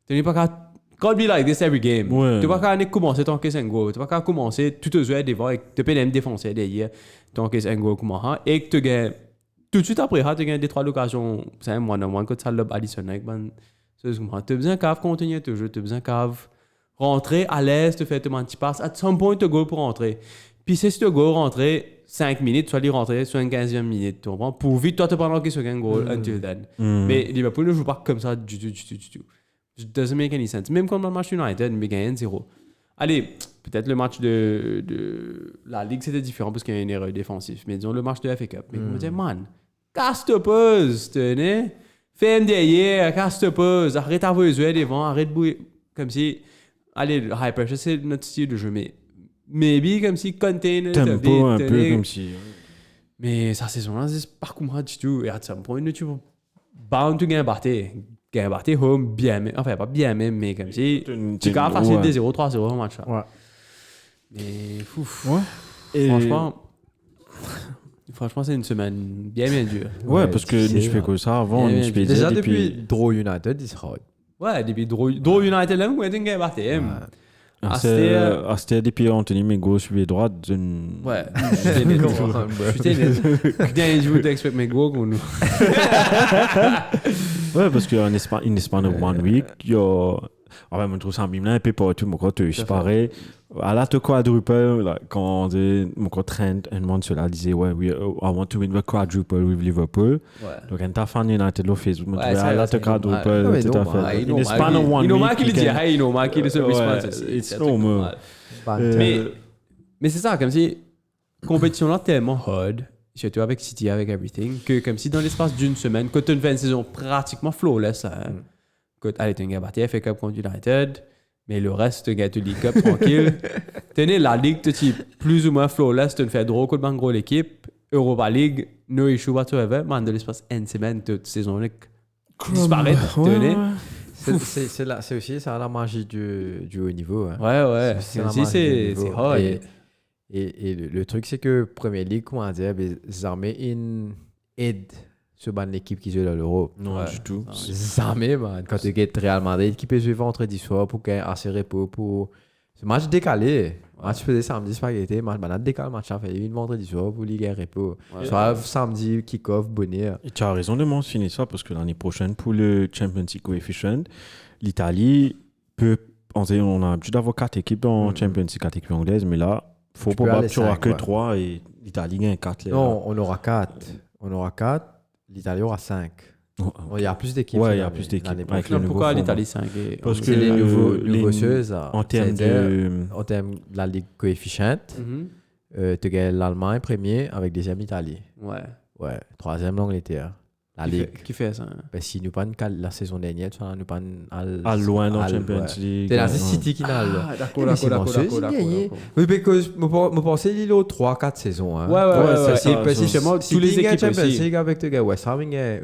Tu n'es pas qu'à can't be like this every game. Tu vas pas commencer à encaisser un goal. Tu vas pas commencer tout te jouer devant et tu peux même défoncer derrière. Tu encaisses un goal comme ça et que tu gagnes tout de suite après, tu gagnes des 3 occasions. C'est un one-on-one que tu as additionnel. Tu as besoin de continuer te jouer, tu as besoin de rentrer à l'aise, te faire un petit passe. À some point, tu as goal pour rentrer. Puis si tu as goal rentrer 5 minutes, tu vas aller rentrer sur une 15e minute. Tu comprends? Pour vite, toi, tu pas encaissé sur un goal until then. Mais Liverpool ne joue pas comme ça du tout. It doesn't make any sense. Même comme dans le match United, mais gagne 0. Allez, peut-être le match de la Ligue, c'était différent parce qu'il y a une erreur défensive. Mais disons le match de FA Cup. Mais je me disais, man, casse-toi pause, tenez. Fais derrière, casse-toi pause. Arrête à vous jouer devant, arrête de bouiller. Comme si, allez, le high pressure, c'est notre style de jeu. Mais maybe comme si contain. Tempo un peu comme si. Mais sa saison-là, c'est pas comme ça du tout. Et à ce point, tu vas bound to gagner Gagné home bien même, enfin pas bien même, mais comme si tu as facile des 0 3-0 au match. Ouais. Mais fouf. Ouais. Et franchement, c'est une semaine bien dure. Ouais, parce que je fais que ça avant. Déjà depuis Draw United, it's hard. Ouais, depuis Draw United, là, on a gagné C'était depuis Anthony Mego sur les droites. Ouais, je t'ai dit. Bien, je vous expect Mego ou nous. Ouais, parce qu'en Espagne, one week, il y a. Enfin, je trouve ça un peu partout, mon côté, je pareil. À la quadruple, quand mon côté Trent, un monde cela disait, ouais, I want to win the quadruple with Liverpool. Donc, un fan United, le Facebook, à la quadruple, tout à fait. In Espagne, one week. It's normal. Mais c'est ça, comme si compétition là tellement hard, surtout avec City, avec everything, que comme si dans l'espace d'une semaine, quand tu fais une saison pratiquement flawless, allez, tu as gagné FA Cup contre United, mais le reste, tu as gagné League Cup tranquille. Tenez, la Ligue, tu es plus ou moins flawless, tu fais drôle comme gros l'équipe. Europa League, no issue whatsoever, mais dans l'espace une semaine, toute saison disparaît. Tenez. C'est aussi ça, la magie du haut niveau. Hein. Ouais. C'est hard. Et le truc, c'est que Premier League, comment dire, les armées aident ce ban l'équipe qui joue dans l'Europe. Non, du tout. Les armées, man. Quand tu gagnes Real Madrid, qui peut jouer vendredi soir pour gagner assez repos pour. Ce match décalé. Match faisait samedi, spaghetti. Match décalé, match a fait une vendredi soir pour gagner repos. Soit samedi, kick-off, bonheur. Et tu as raison de mentionner ça parce que l'année prochaine, pour le Champions League coefficient, l'Italie peut. On a l'habitude d'avoir 4 équipes dans Champions League, 4 équipes anglaises, mais là, faut pas tu auras que 3 et l'Italie gagne 4. Non, on aura 4. L'Italie aura 5. Il y a plus d'équipes. Ouais, il y a plus d'équipes. Pourquoi l'Italie 5 Parce que c'est les nouveaux choses. En termes de la Ligue coefficient, tu gagnes l'Allemagne premier avec deuxième l'Italie. Ouais. Troisième l'Angleterre. La Ligue. Qui fait ça? Ben, si nous pas la saison dernière, nous pas à loin dans Champions League. C'est la City qui n'a pas. D'accord. Oui, parce que je pensais qu'il y a 3-4 saisons. Ouais. C'est précisément tous les équipes Champions League avec le West Ham. Mais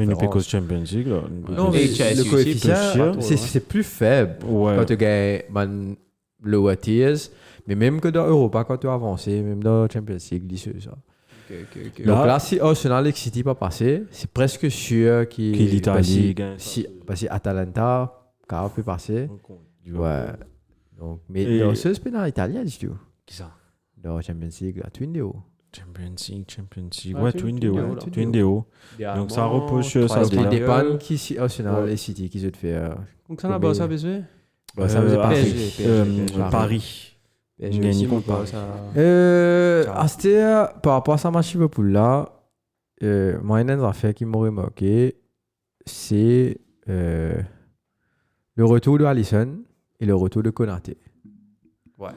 nous pas cause Champions League. Non, mais le coefficient, c'est plus faible quand tu gagnes lower tiers. Mais même que dans Europa, quand tu avances, même dans Champions League, c'est ça. Okay. Donc là, si Arsenal et City pas passé, c'est presque sûr qu'il l'Italie parce que Atalanta peut passer. Ouais. Donc, mais c'est dans l'Italie, du tout. Qui ça? Dans Champions League, la Twin Deo. Champions League. Ouais, Twin Deo. Donc ça repose sur ça. Ça dépend qui si Arsenal et City qui se faire. Donc ça n'a pas ça besoin. Ça faisait Paris. Par rapport à ça match Liverpool là, moi une affaire qui m'a remarqué, c'est le retour de Alisson et le retour de Konaté. Ouais.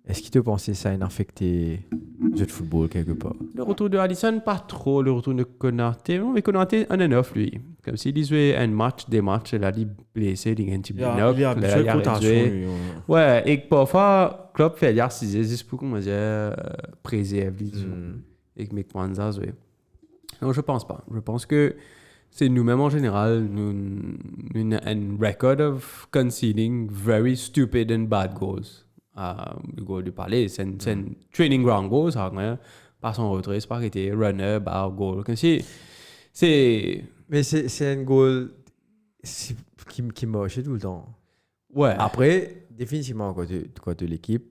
Est-ce qu'il te pensait ça a affecté le jeu de football quelque part? Le retour de Alisson, pas trop. Le retour de Konaté, non, mais Konaté, on est off lui. Comme s'il jouait un match, des matchs, il a dit blessé, il a un petit peu knock. Il a joué. Ouais, et parfois, Klopp fait dire si c'est pour qu'on dire préserver et que mes Kwanzaa jouent. Non, je pense pas. Je pense que c'est nous-mêmes en général, nous un record of conceding very stupid and bad goals. Le goal du palais, c'est un training ground goal, ça, passe en retrait, c'est pas arrêté, runner, bar, goal. Comme si c'est. Mais c'est un goal qui marche tout le temps. Ouais. Après, définitivement, quand tu l'équipe,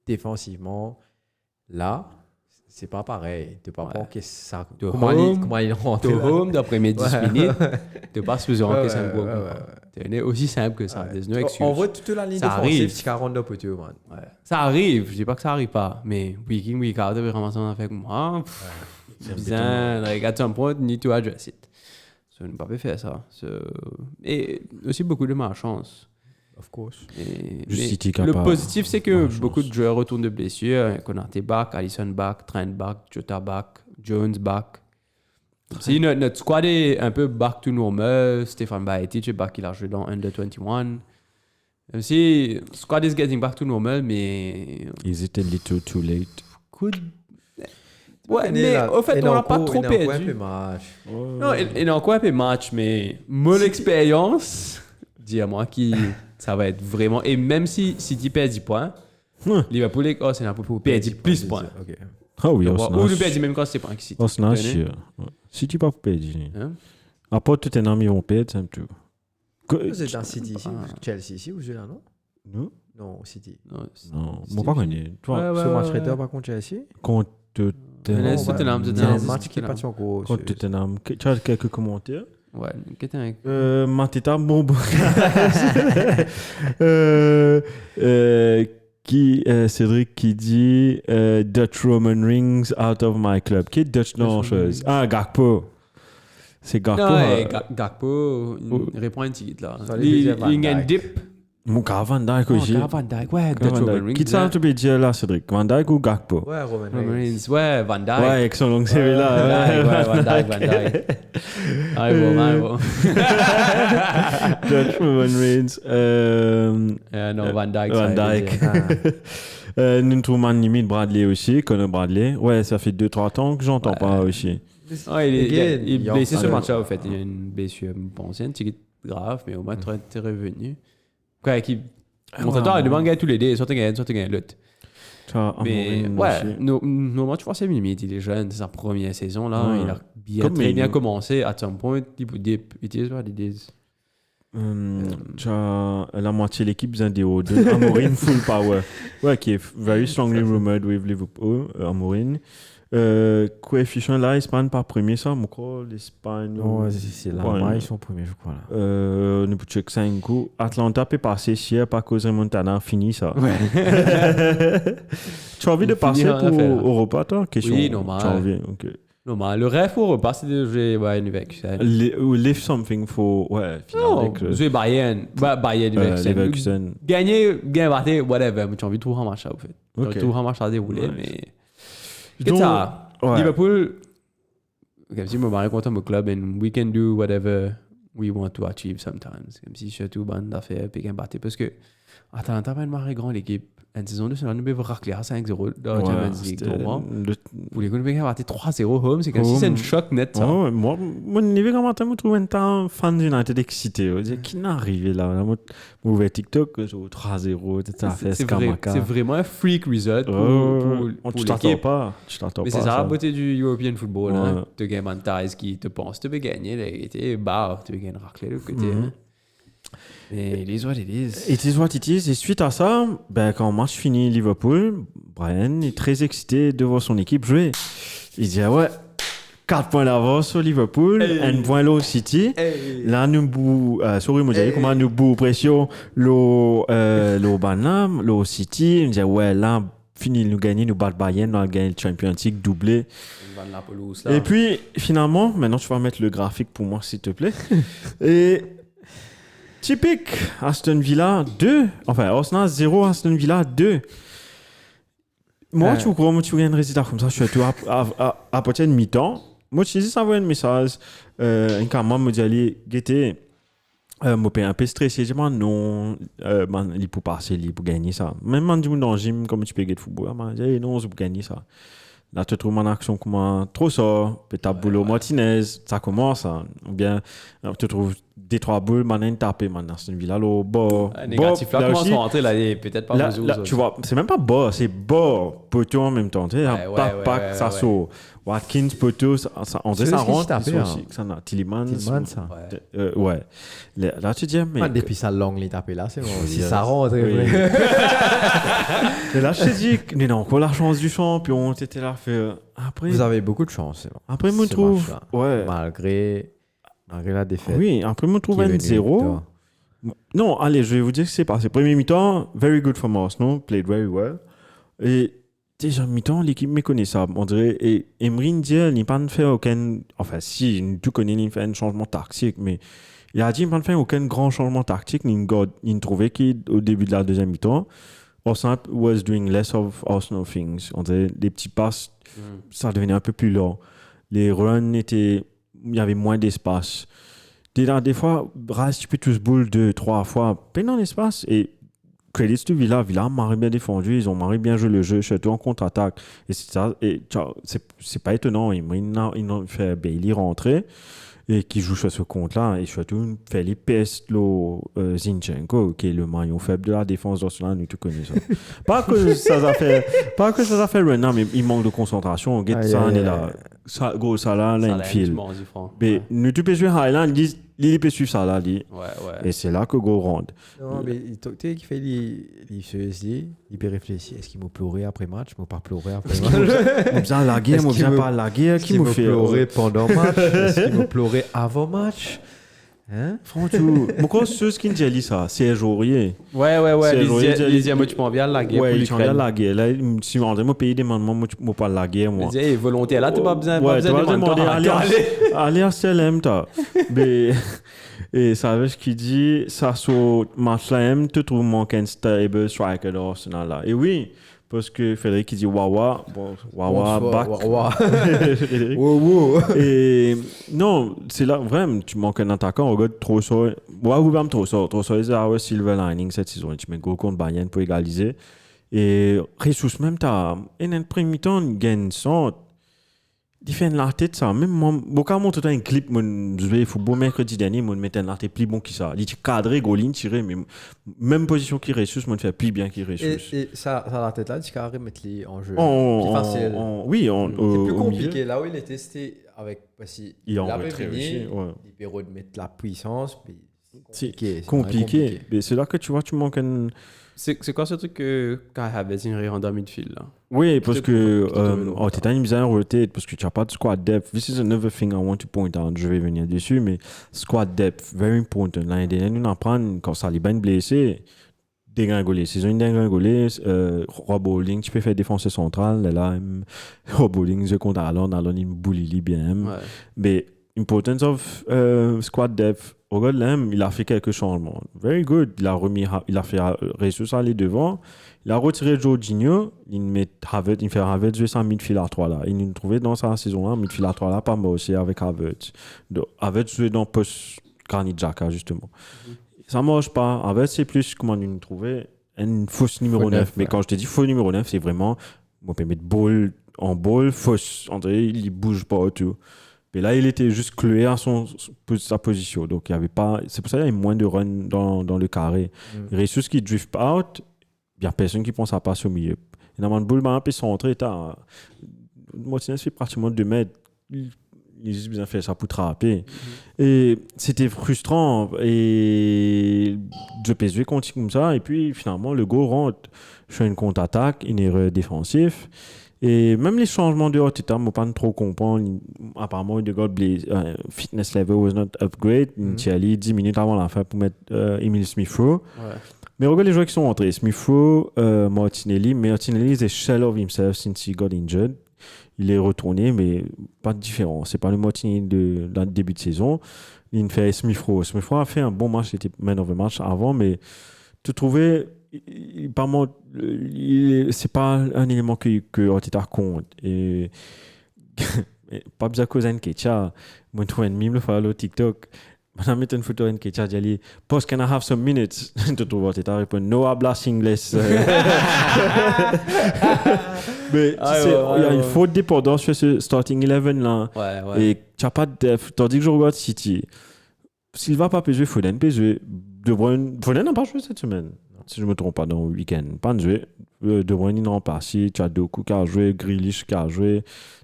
défensivement, là, c'est pas pareil. Tu ne sais pas que ça. Comment il rentre. Tu home d'après mes 10 minutes, tu passes plusieurs ans que c'est un goal. C'est aussi simple que ça. On voit toute la ligne défensive, c'est 42 pour tout, man. Ça arrive, je dis pas que ça arrive pas, mais week in, week out, tu vraiment ça avec moi. Bien, like at some point, you need to address it. Ça ne pas faire ça. Et aussi beaucoup de malchance. Of course. Le positif, c'est que beaucoup de joueurs retournent de blessures. Konaté back, Alisson back, Trent back, Jota back, Jones back. Si notre squad est un peu back to normal, Stéphane Baetic est back, il a joué dans Under 21. Même si squad is getting back to normal, mais. Is it a little too late? Ouais, mais au fait, on n'a pas trop perdu. Non, il a encore un peu match, mais mon expérience, dis à moi qui ça va être vraiment. Et même si City perd 10 points, Liverpool, c'est un peu pour perdre plus de points. Ah oui, ou le perdre même quand c'est pas un City. Oh, c'est un chien. City pas pour perdre. À part tout un ami, ils vont perdre, c'est un peu. Vous êtes dans City ici, Chelsea ici, vous êtes là, non? Non. Non, City. Non, moi pas connu. Toi, ce match Raider pas contre Chelsea? Contre Tottenham, c'est un match qui est pas sur gros. Contre Tottenham. Tu as quelques commentaires? Ouais, qu'est-ce Mateta, bon. Cédric qui dit Dutch Roman Rings out of my club. Qui est Dutch non chose? Ah, Gakpo. C'est Gakpo. Non, Gakpo, il répond à une petite là. Il y a un dip. Mon gars, Van Dijk aussi. Van Dijk, ouais, Dutch Roman Rings. Qui ça te peut dire là, Cédric? Van Dijk ou Gakpo? Ouais, Roman Rings. Ouais, Van Dijk. Ouais, avec son long CV là. Ouais, Van Dijk. Allez, bon. Dutch Roman Rings. Non, Van Dijk. Nous trouvons limite Bradley aussi, Conor Bradley. Ouais, ça fait 2-3 ans que j'entends pas aussi. Il est blessé ce match-là, en fait. Il a une blessure, pas ancienne, grave, mais au moins, tu es revenu. Quoi, mon traiteur, il demande tous les deux, soit tu gagnes l'autre. Mais ouais, normalement, tu vois, c'est limite. Il est jeune, c'est sa première saison, là. Il a très bien commencé. À some point, it is what it is. La moitié de l'équipe vient des hauts. Amorim, full power. Ouais, qui est very strongly rumored with Liverpool, Amorim. Coefficient là, Espagne par premier, ça, mon crois, l'Espagne. Non, c'est là, ils sont premiers, je crois. Là. Nous pouvons checker 5 coups. Atlanta peut passer hier par cause de Montana, fini ça. Ouais. Tu as envie de passer pour Europa, toi? Question. Oui, normal. Tu as envie, ok. Normal. Le rêve pour Europa, c'est de jouer Bayern Leverkusen. Live something for. Ouais, finalement. Jouer Bayern. Bayern Leverkusen. Gagner, whatever. Mais tu as envie de trouver un match à, au fait. Tu as envie de trouver un match à dérouler, mais. Qu'est-ce ça? Liverpool, comme si je me marie contre mon club and we can do whatever we want to achieve sometimes. Comme si surtout bande d'affaires puis qu'un batté parce que Atalanta va marrer grand l'équipe. Une saison de cela nous peut racler à 5-0 dans la Champions League. Pour les coups de battre 3-0 home, c'est comme si c'est un choc net ça. Moi mon niveau comment tu me trouves un temps fan d'United excité. Je dis qui n'est arrivé là, mauvais TikTok 3-0 c'est vraiment un freak result pour tu t'attends pas. Mais c'est ça la beauté du European football hein. Tu gagnes un ties qui te pense tu peux gagner tu peux gagner racler de côté. Mais it is what it is. It is what it is. Et suite à ça, quand le match finit Liverpool, Brian est très excité de voir son équipe jouer. Il dit, 4 points d'avance sur Liverpool, 1 point là au City. Là, nous bouge, comment nous bouge pression, le Banam, le City. Il dit, là, fini, nous gagner, nous battre Bayern, nous gagner le Champions League, doublé. Et puis, finalement, maintenant, tu vas mettre le graphique pour moi, s'il te plaît. Et. Typique, Aston Villa 2. Enfin, Arsenal 0, Aston Villa 2. Moi, tu crois, moi, tu vois un résultat comme ça, je suis à partir de mi-temps. Moi, je dis ça, un message. Un camarade me dit, allez, guettez. Moi, un peu stressé. Je dis, non, il peut passer, il peut gagner ça. Même quand je suis dans le gym, comme tu peux gagner le football, je dis, non, je peux gagner ça. Là, tu trouves mon action comme trop ça, peut-être Boulot Martinez, ça commence, hein. Ou bien tu trouves des 3 boules, maintenant tapé maintenant Aston Villa là bas. Négatif là commence à rentrer là, il est peut-être pas là, tu vois, c'est même pas bas, c'est bas poteau en même temps, tu sais, pack ça saut. Watkins poteau on dit ça rentre aussi ça n'a Tillman ça. Ouais. Là tu dis mais depuis ça longue les taper là, c'est bon. Si ça rentre. Et là je te dis mais non, encore la chance du champion, t'étais là fait après. Vous avez beaucoup de chance, c'est bon. Après me trouve malgré la défaite. Oui, après me trouve 1-0. Non, allez, je vais vous dire ce qui s'est passé. Premier mi-temps, very good for Arsenal, played very well. Et déjà mi-temps, l'équipe méconnaissable, on dirait. Et Emery dit, il n'a pas fait aucun. Enfin, si, tu connais, il fait un changement tactique, mais il a dit qu'il n'a pas fait aucun grand changement tactique. Il trouvait qu'au début de la deuxième mi-temps, Arsenal was doing less of Arsenal things. On dirait, les petits passes, ça devenait un peu plus lent. Les runs étaient. Il y avait moins d'espace. Des fois, Rice, tu peux tous boule 2-3 fois, peine dans l'espace. Et credits to Villa. Villa m'a bien défendu. Ils ont bien joué le jeu, surtout en contre-attaque. Et c'est ça. Et c'est pas étonnant. Ils ont fait Bailey rentrer et qui joue sur ce compte-là. Et surtout, Felipe Zinchenko, qui est le maillon faible de la défense d'Arsenal. Nous, tu connais ça. Pas que ça a fait run, mais il manque de concentration. Ça en est là. Ça là, une file. Mais nous, tu peux jouer Highland, il peut suivre ça là. Ouais. Et c'est là que Go rentre. Non, mais tu sais qu'il fait, il peut réfléchir. Est-ce qu'il m'a pleuré après match? Il m'a pas pleuré après match. Il m'a la guerre, il m'a pas la guerre. Qui m'a pleuré pendant match? Est-ce qu'il m'a pleuré avant match? Hein? Franchement, pourquoi ceux qui disent ça, c'est Aurier. Ouais. Les diamants, tu m'en viens la guerre. Ouais, tu m'en viens la guerre. Là, si on me payer des mandements, moi, tu m'en pas la guerre, moi. Je dis, volontaire, là, tu n'as pas besoin de demander. Allez à CLM, mais. Et ça veut ce qu'il dit, ça sur match là, tu trouves manque un stable striker d'Arsenal là. Et oui. Parce que Frédéric il dit Wawa, back. Et non, c'est là vraiment, tu manques un attaquant, regarde Trossard. Vous même Trossard c'est our silver lining cette saison. Tu mets gros contre Bayern pour égaliser. Et ressources même, t'as un premier mi-temps, il gagne 100. Il fait la tête, ça. Même moi, beaucoup montré un clip, je jouais football mercredi dernier, je mettais la tête plus bon que ça. Il est cadré, Golin, tiré, mais même position qu'il ressource, je fait plus bien qu'il ressource. Et ça, la tête là, tu peux remettre les en jeu. Plus facile. Oui, c'est plus compliqué. Là où il est testé avec. Il en retrait aussi. Il peut remettre la puissance. C'est compliqué. Mais c'est là que tu vois, tu manques un. C'est quoi ce truc que Kai Havertz il rentre dans midfield là? Oui, parce que Arteta il me a rotate parce que tu n'as pas de squad depth. This is another thing I want to point out. Je vais venir dessus, mais squad depth, very important. L'année dernière, nous apprendre quand Saliba est blessé, dégringoler. Saison dégringoler, Rob Holding, tu peux faire défenseur central. Là, Rob Holding, je compte Alon, il me bully bien. Mais importance of squad depth. Regarde là, il a fait quelques changements. Very good. Il a fait ressources aller devant. Il a retiré Jorginho. Il fait Havertz jouer sans midfield à 3 là. Il nous trouvait dans sa saison là, midfield à 3 là, pas mal aussi avec Havertz. Havertz jouait dans post Granit Xhaka justement. Ça marche pas. Havertz c'est plus comment nous trouvait une fausse numéro 9. Mais quand je te dis faux numéro 9, c'est vraiment on peut mettre ball en ball fausse. André, il bouge pas tout. Et là, il était juste cloué à sa position. Donc, il y avait pas. C'est pour ça qu'il y avait moins de run dans le carré. Il y a ceux qui drift out, il n'y a personne qui pense à passer au milieu. Et dans le boule, il peut s'entrer. Martinez fait pratiquement 2 mètres. Il a juste bien fait ça pour trapper. Et c'était frustrant. Et le PSV continue comme ça. Et puis, finalement, le goal rentre sur une contre-attaque, une erreur défensive. Et même les changements de Arteta, je ne peux pas trop comprendre. Apparemment, le fitness level was not upgrade. Il allé 10 minutes avant la fin pour mettre Emile Smith-Rowe. Mais regarde les joueurs qui sont entrés. Smith-Rowe, Martinelli. Mais Martinelli is a shell of himself since he got injured. Il est retourné, mais pas de différence. C'est pas le Martinelli de début de saison. Il fait Smith-Rowe. Smith-Rowe a fait un bon match. C'était man of the match avant, mais tu trouvais... c'est pas un élément que Arteta compte. Et pas besoin de Nketiah. Moi, je trouve un mime le TikTok. Je vais mettre une photo de Nketiah. Je dis, "Boss, can I have some minutes?" Tu trouves Arteta répond, "No habla inglés." Mais il y a une faute dépendance sur ce starting 11 là. Et tu n'as pas de depth. Tandis que je regarde City. Silva pas joué, Foden peut jouer. De Bruyne, Foden n'a pas joué cette semaine. Si je ne me trompe pas, dans le week-end. Pas de jouer. De Bruyne, il n'a pas. Si tu as Doku qui a joué, Grealish qui a joué.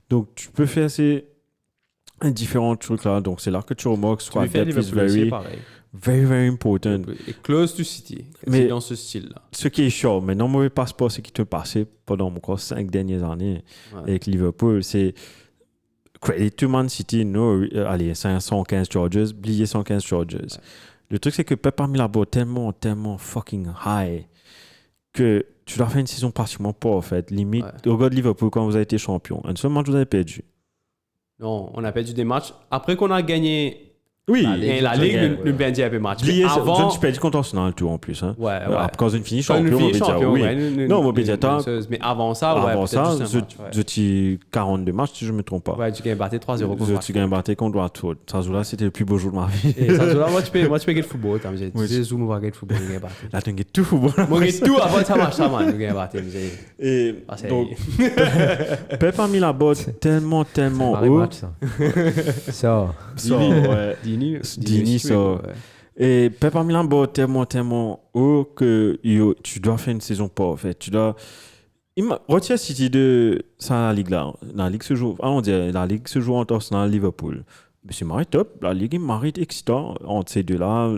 Donc, tu peux faire ces différents trucs là. Donc, c'est là que tu remarques soit depth is very, very important. Et close to City. Mais c'est dans ce style-là. Ce qui est chaud, mais non, mauvais passeport, c'est qui te passait pendant encore 5 dernières années avec Liverpool. C'est credit to Man City, allez, 115 charges, oubliez 115 charges. Ouais. Le truc, c'est que Pep a mis la barre tellement fucking high que tu dois faire une saison pratiquement pas, en fait. Limite, regarde Liverpool quand vous avez été champion. Un seul match, vous avez perdu. Non, on a perdu des matchs. Après qu'on a gagné. Oui, la Ligue nous perdit un peu match. Avant, je perds contre Arsenal tout en plus. Hein. Ouais. Quand une finie champion, on va dire oui. Non, on va dire mais avant ça, je dis 42 matchs si je ne me trompe pas. Ouais, tu gagnes battu 3-0 contre tu gagnes battu contre Watford. Ça là, c'était le plus beau jour de ma vie. Et ça là, moi tu peux gagner le football, j'ai dit Zoom va gagner le football, gagner battu. Là tu gagnes tout football. Moi gagner tout avant ça match ça man, gagner battu. Et donc Pep a mis la botte tellement haut. Ça. Dini, ça. Et Pep a mis la barre tellement haut que tu dois faire une saison pas, en fait. Tu dois. Retiens City de ça, la Ligue là. La Ligue se joue. La Ligue se joue entre Arsenal et Liverpool. Mais c'est marré top. La Ligue est marré excitant entre ces deux-là.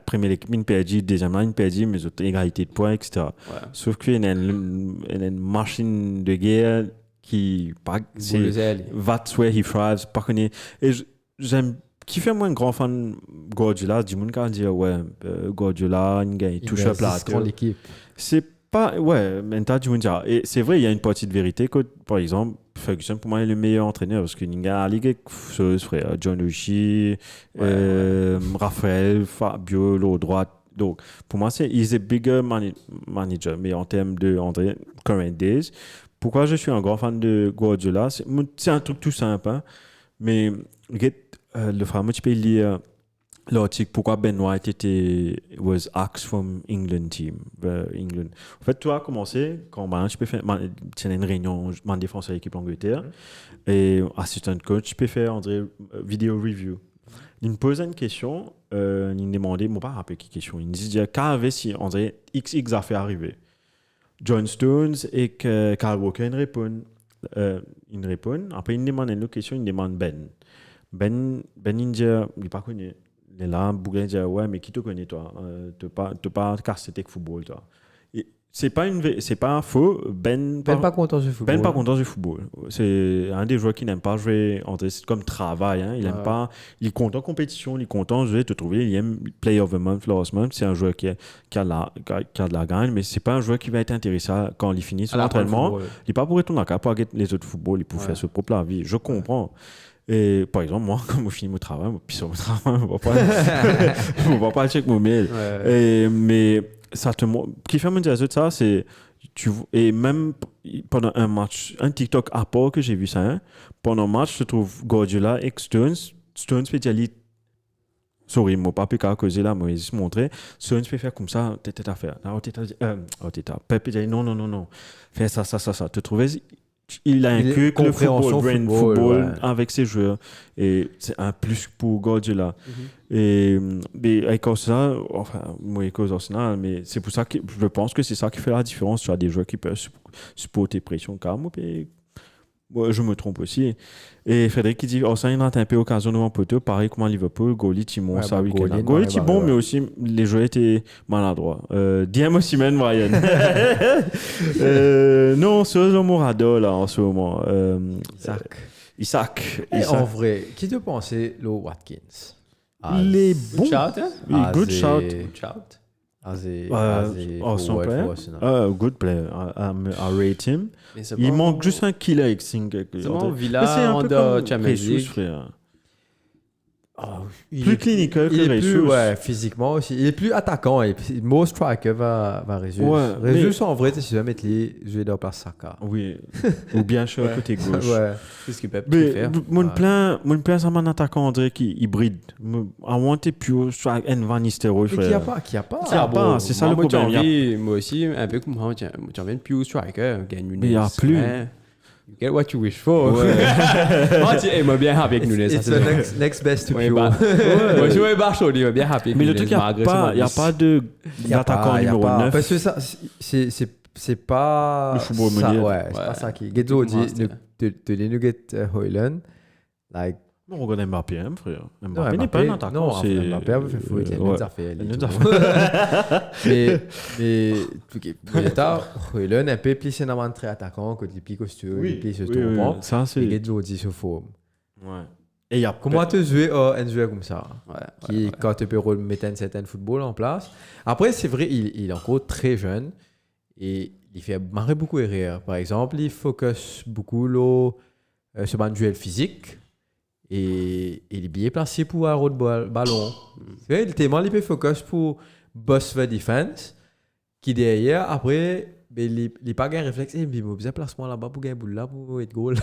Première équipe, une perdue. Deuxième là, une perdue. Mais autres, égalité de points, etc. Ouais. Sauf qu'il y a une machine de guerre qui. That's where he thrives. Pas connu. Et j'aime. Qui fait moi un grand fan Guardiola, du monde qui dit Guardiola, il touche à plat. C'est pas mais t'as du monde dire et c'est vrai il y a une partie de vérité que par exemple Ferguson pour moi est le meilleur entraîneur parce que il y a la ligue frère John Uchi, Raphaël, Fabio l'autre droite. Donc pour moi c'est he's a bigger manager mais en termes de current days. Pourquoi je suis un grand fan de Guardiola, c'est un truc tout simple hein, mais le fameux tu peux lire l'article pourquoi Ben White was axed from England team England. En fait tu as commencé quand tu peux faire une réunion en défense à l'équipe Angleterre et assistant coach tu peux faire vidéo review. Il me posait une question il me demandait moi pas rappeler quelle question il me disait qu'avait si André XX a fait arriver John Stones et que Kyle Walker il répond après il me demande une autre question il me demande Ben India, il n'est pas connu. Il est là, Bougain dit ouais, mais qui te connaît toi tu n'as pas cassé tes football toi. C'est pas faux. Ben pas content du football. Ben pas content du football. C'est un des joueurs qui n'aime pas jouer c'est comme travail. Hein. Il aime pas. Il est content en compétition, il est content de jouer, te trouver. Il aime Player of the Month, Last Month. C'est un joueur qui a de la gagne, mais c'est pas un joueur qui va être intéressé quand il finit son entraînement. Il n'est pas pour retourner à la pour les autres football, il pour faire ce propre la vie. Je comprends. Et par exemple, moi, quand je finis mon travail, puis sur mon travail, je ne vais pas checker mon mail. Mais ça te montre. Ce qui fait me dire ça, c'est. Et même pendant un match, un TikTok à part que j'ai vu ça, hein, pendant un match, je trouve Guardiola et Stones spécialiste. Sorry, moi, pas plus qu'à causer là, moi, je montrer. Stones peut faire comme ça, tête à faire. Pep dit non. Fais ça. Tu trouves. Il a inclus le football avec ses joueurs et c'est un plus pour Guardiola. Et avec Arsenal, moi avec Arsenal, mais c'est pour ça que je pense que c'est ça qui fait la différence. Tu as des joueurs qui peuvent supporter pression calme et moi, je me trompe aussi. Et Frédéric qui dit Arsenal a un peu occasion devant poteau, pareil comme à Liverpool, Goli, Timon, ça week-end. Goli, bon, mais aussi les joueurs étaient maladroits. Diem aussi, même Brian. Non, c'est le Morado là en ce moment. Isaac. En vrai, qui te pensait le Watkins? Les bons. Good shout. Awesome player. Good player. I rate him. Il manque juste un killer Xing. C'est bon, Villa, Honda, Champions frère. Plus clinical que Ressus. Ouais, physiquement aussi. Il est plus attaquant. Et Mo striker va Ressus. Ressus, en vrai, tu sais mettre les jouer dans par Saka. Oui. Ou bien sur le côté gauche. Ouais. C'est ce qu'il peut faire. Mon plan, c'est un attaquant, on dirait qui hybride. I want a pure strike and Van Nistelrooy. Qui a pas. C'est ça le problème. Moi aussi, un peu comme moi, j'ai envie de pure striker. Mais il n'y a plus. You get what you wish for. Il m'a bien happy avec Nunes. It's the next best to pure. Moi, je suis Barcelone, il m'a bien happy. Mais le truc, il n'y a pas d'attaquant numéro 9. Parce que ça, c'est pas. Le football moderne. Ouais, c'est pas ça qui. Ghetto dit de l'Enuget Hoyland, like. Non, on regarde Mbappé, frère. Mbappé n'est pas un attaquant. Non, Mbappé a fait fouiller. Il a Mais Hoyland est un peu plus un très attaquant que les plus costauds, les plus tombants. Ça, c'est. Ghetto dit se forme. Ouais. Et il y a comment tu joues un joueur comme ça qui quand tu peux mettre un certain football en place. Après c'est vrai il est encore très jeune et il fait marrer beaucoup erreur. Par exemple, il focus beaucoup sur un duel physique et il est bien placé pour un road ballon. Il est tellement il peut focus pour boss the defense qui derrière après il n'a pas un réflexe, il a besoin de placement là-bas pour gagner boule là pour être goal.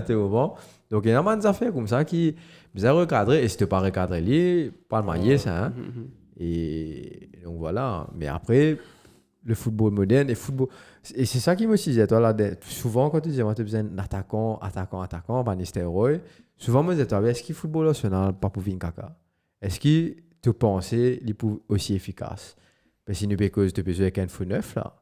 Bon. Donc il y a énormément d'affaires comme ça qui bien recadrer et si tu n'es pas recadré, pas le mailler ça. Hein? Et donc voilà. Mais après, le football moderne et c'est ça qui me disait toi là. Souvent quand tu dis tu as besoin d'attaquant, pas de stéroïdes. Souvent moi je dis est-ce que le football national pas pour venir caca? Est-ce que tu penses qu'il est aussi efficace? Parce que nous parce que tu besoin qu'un fou neuf là.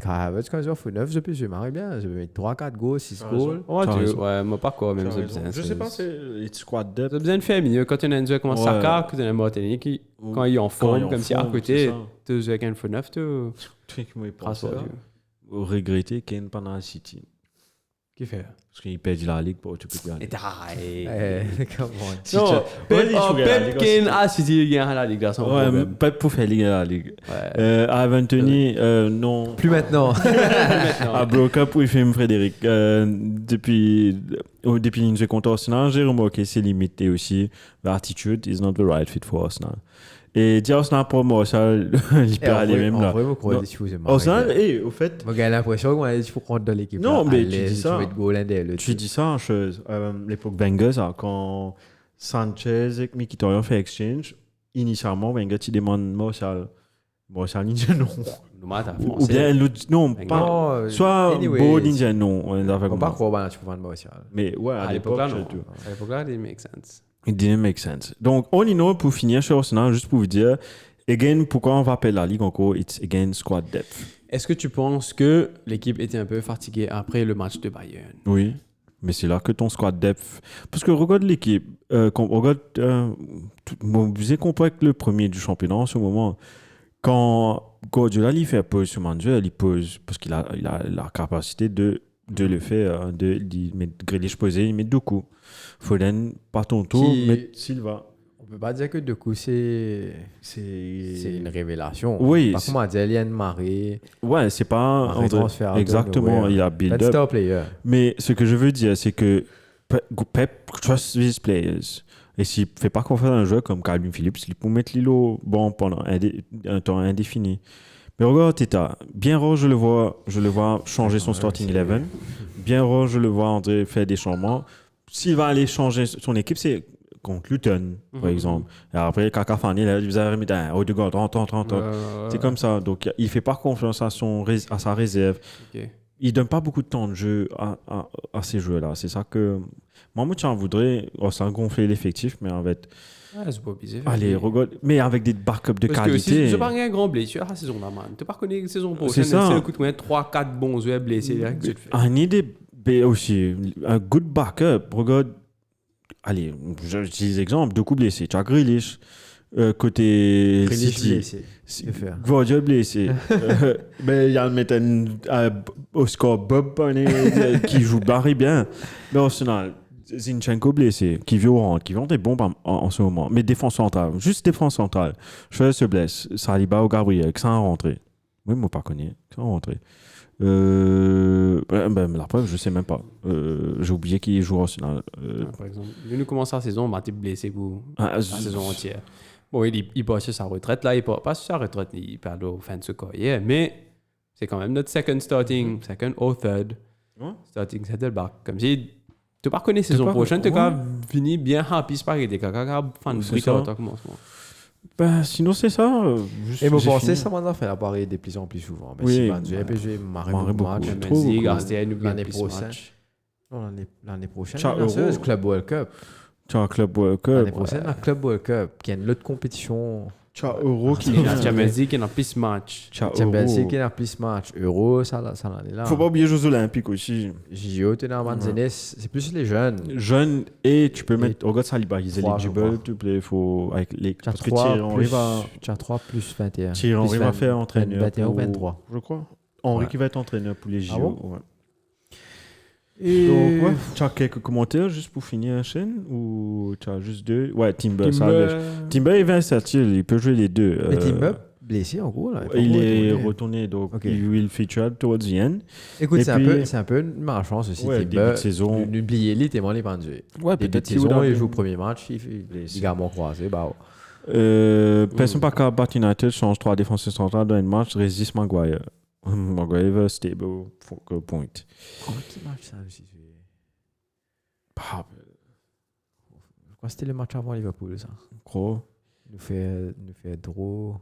Quand je fais 9, je peux jouer bien. Je peux mettre 3-4 goals, 6 goals. Ouais, moi pas quoi, même. Je sais pas, c'est squad depth. Tu as besoin de faire mieux. Quand tu as un joueur comme Saka, que tu as un Martini qui, quand il est en forme, comme si à côté, tu joues avec un fou neuf, tu. Regretter qu'il n'y ait pas dans la City. Qui fait? Parce qu'il perd la Ligue pour occuper la Ligue. Non, Pep Kane a City gagne la Ligue. Ouais, Pep pour faire la Ligue. À Anthony, non. Plus maintenant. À Broke Up, oui, film Frédéric. Depuis une seconde contre Arsenal, j'ai remarqué ses limites et aussi l'attitude is not the right fit for Arsenal. Et dire Arsenal pour moi, ça, il peut aller même là. En vrai, vous croyez que vous Arsenal, au fait. Moi, j'ai l'impression qu'il faut prendre de l'équipe. Non, mais tu dis ça en chose. L'époque Wenger, quand Sanchez et Mkhitaryan fait exchange, initialement, Wenger, tu demandes Martial. Martial, il dit non. Ou bien, non, pas. Soit Beau, il dit non. On ne pas croire que tu peux prendre Martial. Mais ouais, à l'époque, là, non. À l'époque, là, it make sense. It didn't make sense. Donc, on y know, pour finir chez Arsenal, juste pour vous dire, again, pourquoi on va appeler la Ligue encore, it's again squad depth. Est-ce que tu penses que l'équipe était un peu fatiguée après le match de Bayern? Oui, mais c'est là que ton squad depth. Parce que regarde l'équipe, regarde, vous avez compris avec le premier du championnat en ce moment. Quand Guardiola il fait pause sur Manuel, il pose parce qu'il a la capacité de le faire, de mettre Grealish posé, il met Doku. Foden, pas ton tour, mais Silva. On peut pas dire que Doku c'est une révélation. Oui. Pas comment dire, il y a une marée. Ouais, c'est pas un transfert. Exactement, il a build up. Player. Mais ce que je veux dire, c'est que Pep trust his players. Et s'il ne fait pas confiance à un joueur comme Calvin Phillips, il peut mettre Lilo bon pendant un temps indéfini. Mais regarde Teta, bien rare, je le vois changer son starting 11. Bien rare, je le vois André faire des changements. S'il va aller changer son équipe, c'est contre Luton, par exemple. Et après, Kaka Fanny, il vous avez mis un Odegaard, 30. C'est comme ça. Donc, il ne fait pas confiance à sa réserve. Okay. Il ne donne pas beaucoup de temps de jeu à ces joueurs-là. C'est ça que... Moi, je voudrais gonfler l'effectif, mais avec... c'est pas bizarre. Allez, regarde. Mais avec des backups de qualité. Parce que si tu n'as pas un grand blessé à la saison là, man. Tu n'as pas connu la saison prochaine. C'est ça. C'est le coup de 3-4 bons joueurs blessés. Un idée aussi. Un good backup. Regarde. Allez, je dis des exemples. Deux coups blessés. Tu as Grealish. Côté City. Guardiola blessé. Mais il y a un Oscar Bob qui joue barré bien. Mais Arsenal. Zinchenko blessé, qui vient des bombes en ce moment. Mais défense centrale, juste défense centrale. Choisis se blesse. Saliba ou Gabriel, que ça a rentré. Oui, moi pas connu. Que ça a rentré. La preuve, je sais même pas. J'ai oublié qui joue au Arsenal. Par exemple, il nous commence la saison, on m'a été blessé pour la saison entière. Bon, il passe sur sa retraite là, il passe sur sa retraite, il perd au fin de ce carrière, mais c'est quand même notre second or third starting centre-back. Comme si tu n'as pas connu la saison prochaine, tu as fini bien happy, c'est pas que tu as fan de brique à commencement. Sinon, c'est ça. Et vous pensez ça maintenant fait apparaître de plus en plus souvent. Oui. Si Banjo, j'ai marre beaucoup. L'année prochaine. Non, l'année prochaine, c'est Club World Cup. Tu as un Club World Cup. L'année prochaine, un Club World Cup, qui est une autre compétition. Tu as Euro qui est la Champions League qui n'a plus match. Champions League qui n'a plus match. Euro, ça l'en est là. Faut pas oublier les Jeux Olympiques aussi. JO, tu es dans c'est plus les jeunes. Jeunes, et tu peux mettre. Regarde ça, ils éligible, tu peux. Faut avec les. Parce que tu as 3 plus 21. Thierry Henry va faire entraîneur. 21 ou 23. Je crois. Henry qui va être entraîneur pour les JO. Bon? Et donc, ouais, tu as quelques commentaires juste pour finir la chaîne ou tu as juste deux? Ouais, Timber, Timber il va incertain, il peut jouer les deux. Mais Timber, blessé en gros là. Il est retourné, donc il will feature towards the end. Écoute, c'est un peu une malchance aussi. Ouais, Timber, début de saison. N'oubliez littéralement les pendus. Ouais, début de saison, il joue au premier match, il ligaments croisés. Personne pas qu'à battre United change 3 défenseurs centrales dans un match, résiste Maguire. Maguire stable point. Qui match ça aussi? Je crois que c'était le match avant Liverpool, ça. Gros. Nous fait draw.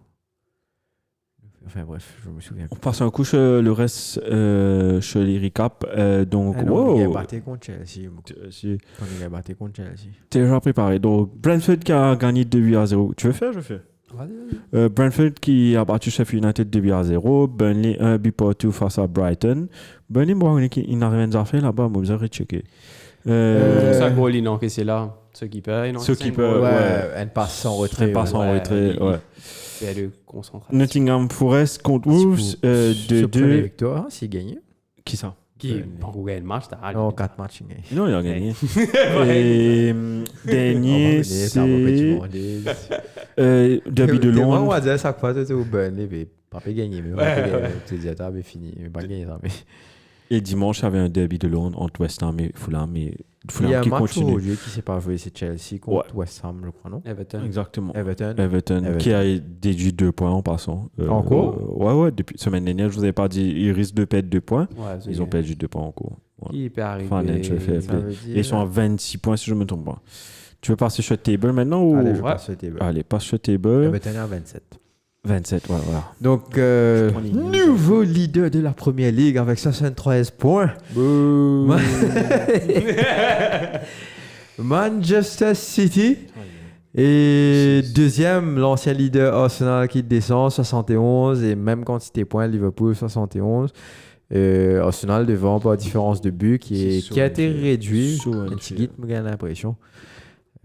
Enfin bref, je me souviens. On passe un coup sur le reste, sur les recaps. Donc, il a battu contre Chelsea. Il a battu contre Chelsea. T'es déjà préparé. Donc, Brentford qui a gagné 2-0. Tu veux faire? Je fais. Brentford qui a battu Sheffield United 2-0. Burnley 1 but partout face à Brighton. Burnley, il n'a rien à faire là-bas, mais vous avez checké. Ça goal, il n'en c'est là. Ceux qui peuvent, ouais. Elle passe en retrait. Ouais. C'est de concentration. Nottingham Forest contre Wolves 2-2. Victoire, s'il gagne. Qui ça? Qui a gagné le match? Non, 4 matchs. Non, il a gagné. Et dernier, c'est Derby de Londres. On va dire chaque fois que tu es au Burnley, mais pas gagner. Mais tu dis, t'as fini. Mais pas gagner. Et dimanche, il y avait un Derby de Londres entre West Ham et Fulham. Il y a un match aujourd'hui qui ne s'est pas joué, c'est Chelsea contre West Ham, je crois, non? Everton. Exactement. Everton. Qui a déduit 2 points en passant. En cours? Ouais. Depuis semaine dernière, je ne vous ai pas dit, ils risquent de perdre 2 points. Ouais, ils ont perdu 2 points en cours. Ouais. Qui peut arriver? Ils sont à 26 points, si je ne me trompe pas. Tu veux passer sur table maintenant ou... Allez, je passe sur table. Allez, passe sur table. Everton est à 27. 27, voilà. Donc, nouveau leader de la Première Ligue avec 73 points. Manchester City. Et deuxième, l'ancien leader Arsenal qui descend, 71. Et même quantité de points, Liverpool, 71. Arsenal devant par différence de but qui a été réduit. Un petit guide, j'ai l'impression.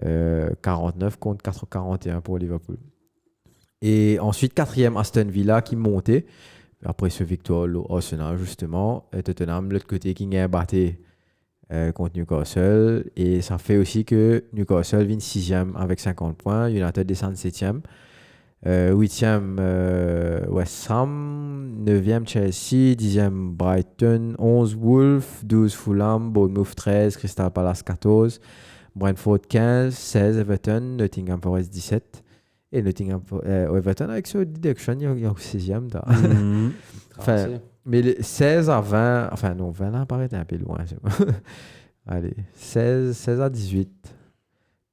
49 contre 41 pour Liverpool. Et ensuite, quatrième, Aston Villa qui montait. Après ce victoire, Arsenal, justement. Et Tottenham, l'autre côté, qui a battu contre Newcastle. Et ça fait aussi que Newcastle vient 6e avec 50 points. United descend 7e. 8e, West Ham. 9e, Chelsea. 10e, Brighton. 11, Wolves. 12, Fulham. Bournemouth, 13. Crystal Palace, 14. Brentford, 15. 16, Everton. Nottingham Forest, 17. Et Nottingham Everton avec ce deduction, il y a 16e. Enfin, mais 16 à 20, enfin non, 20 là paraît un peu loin. Allez, 16 à 18.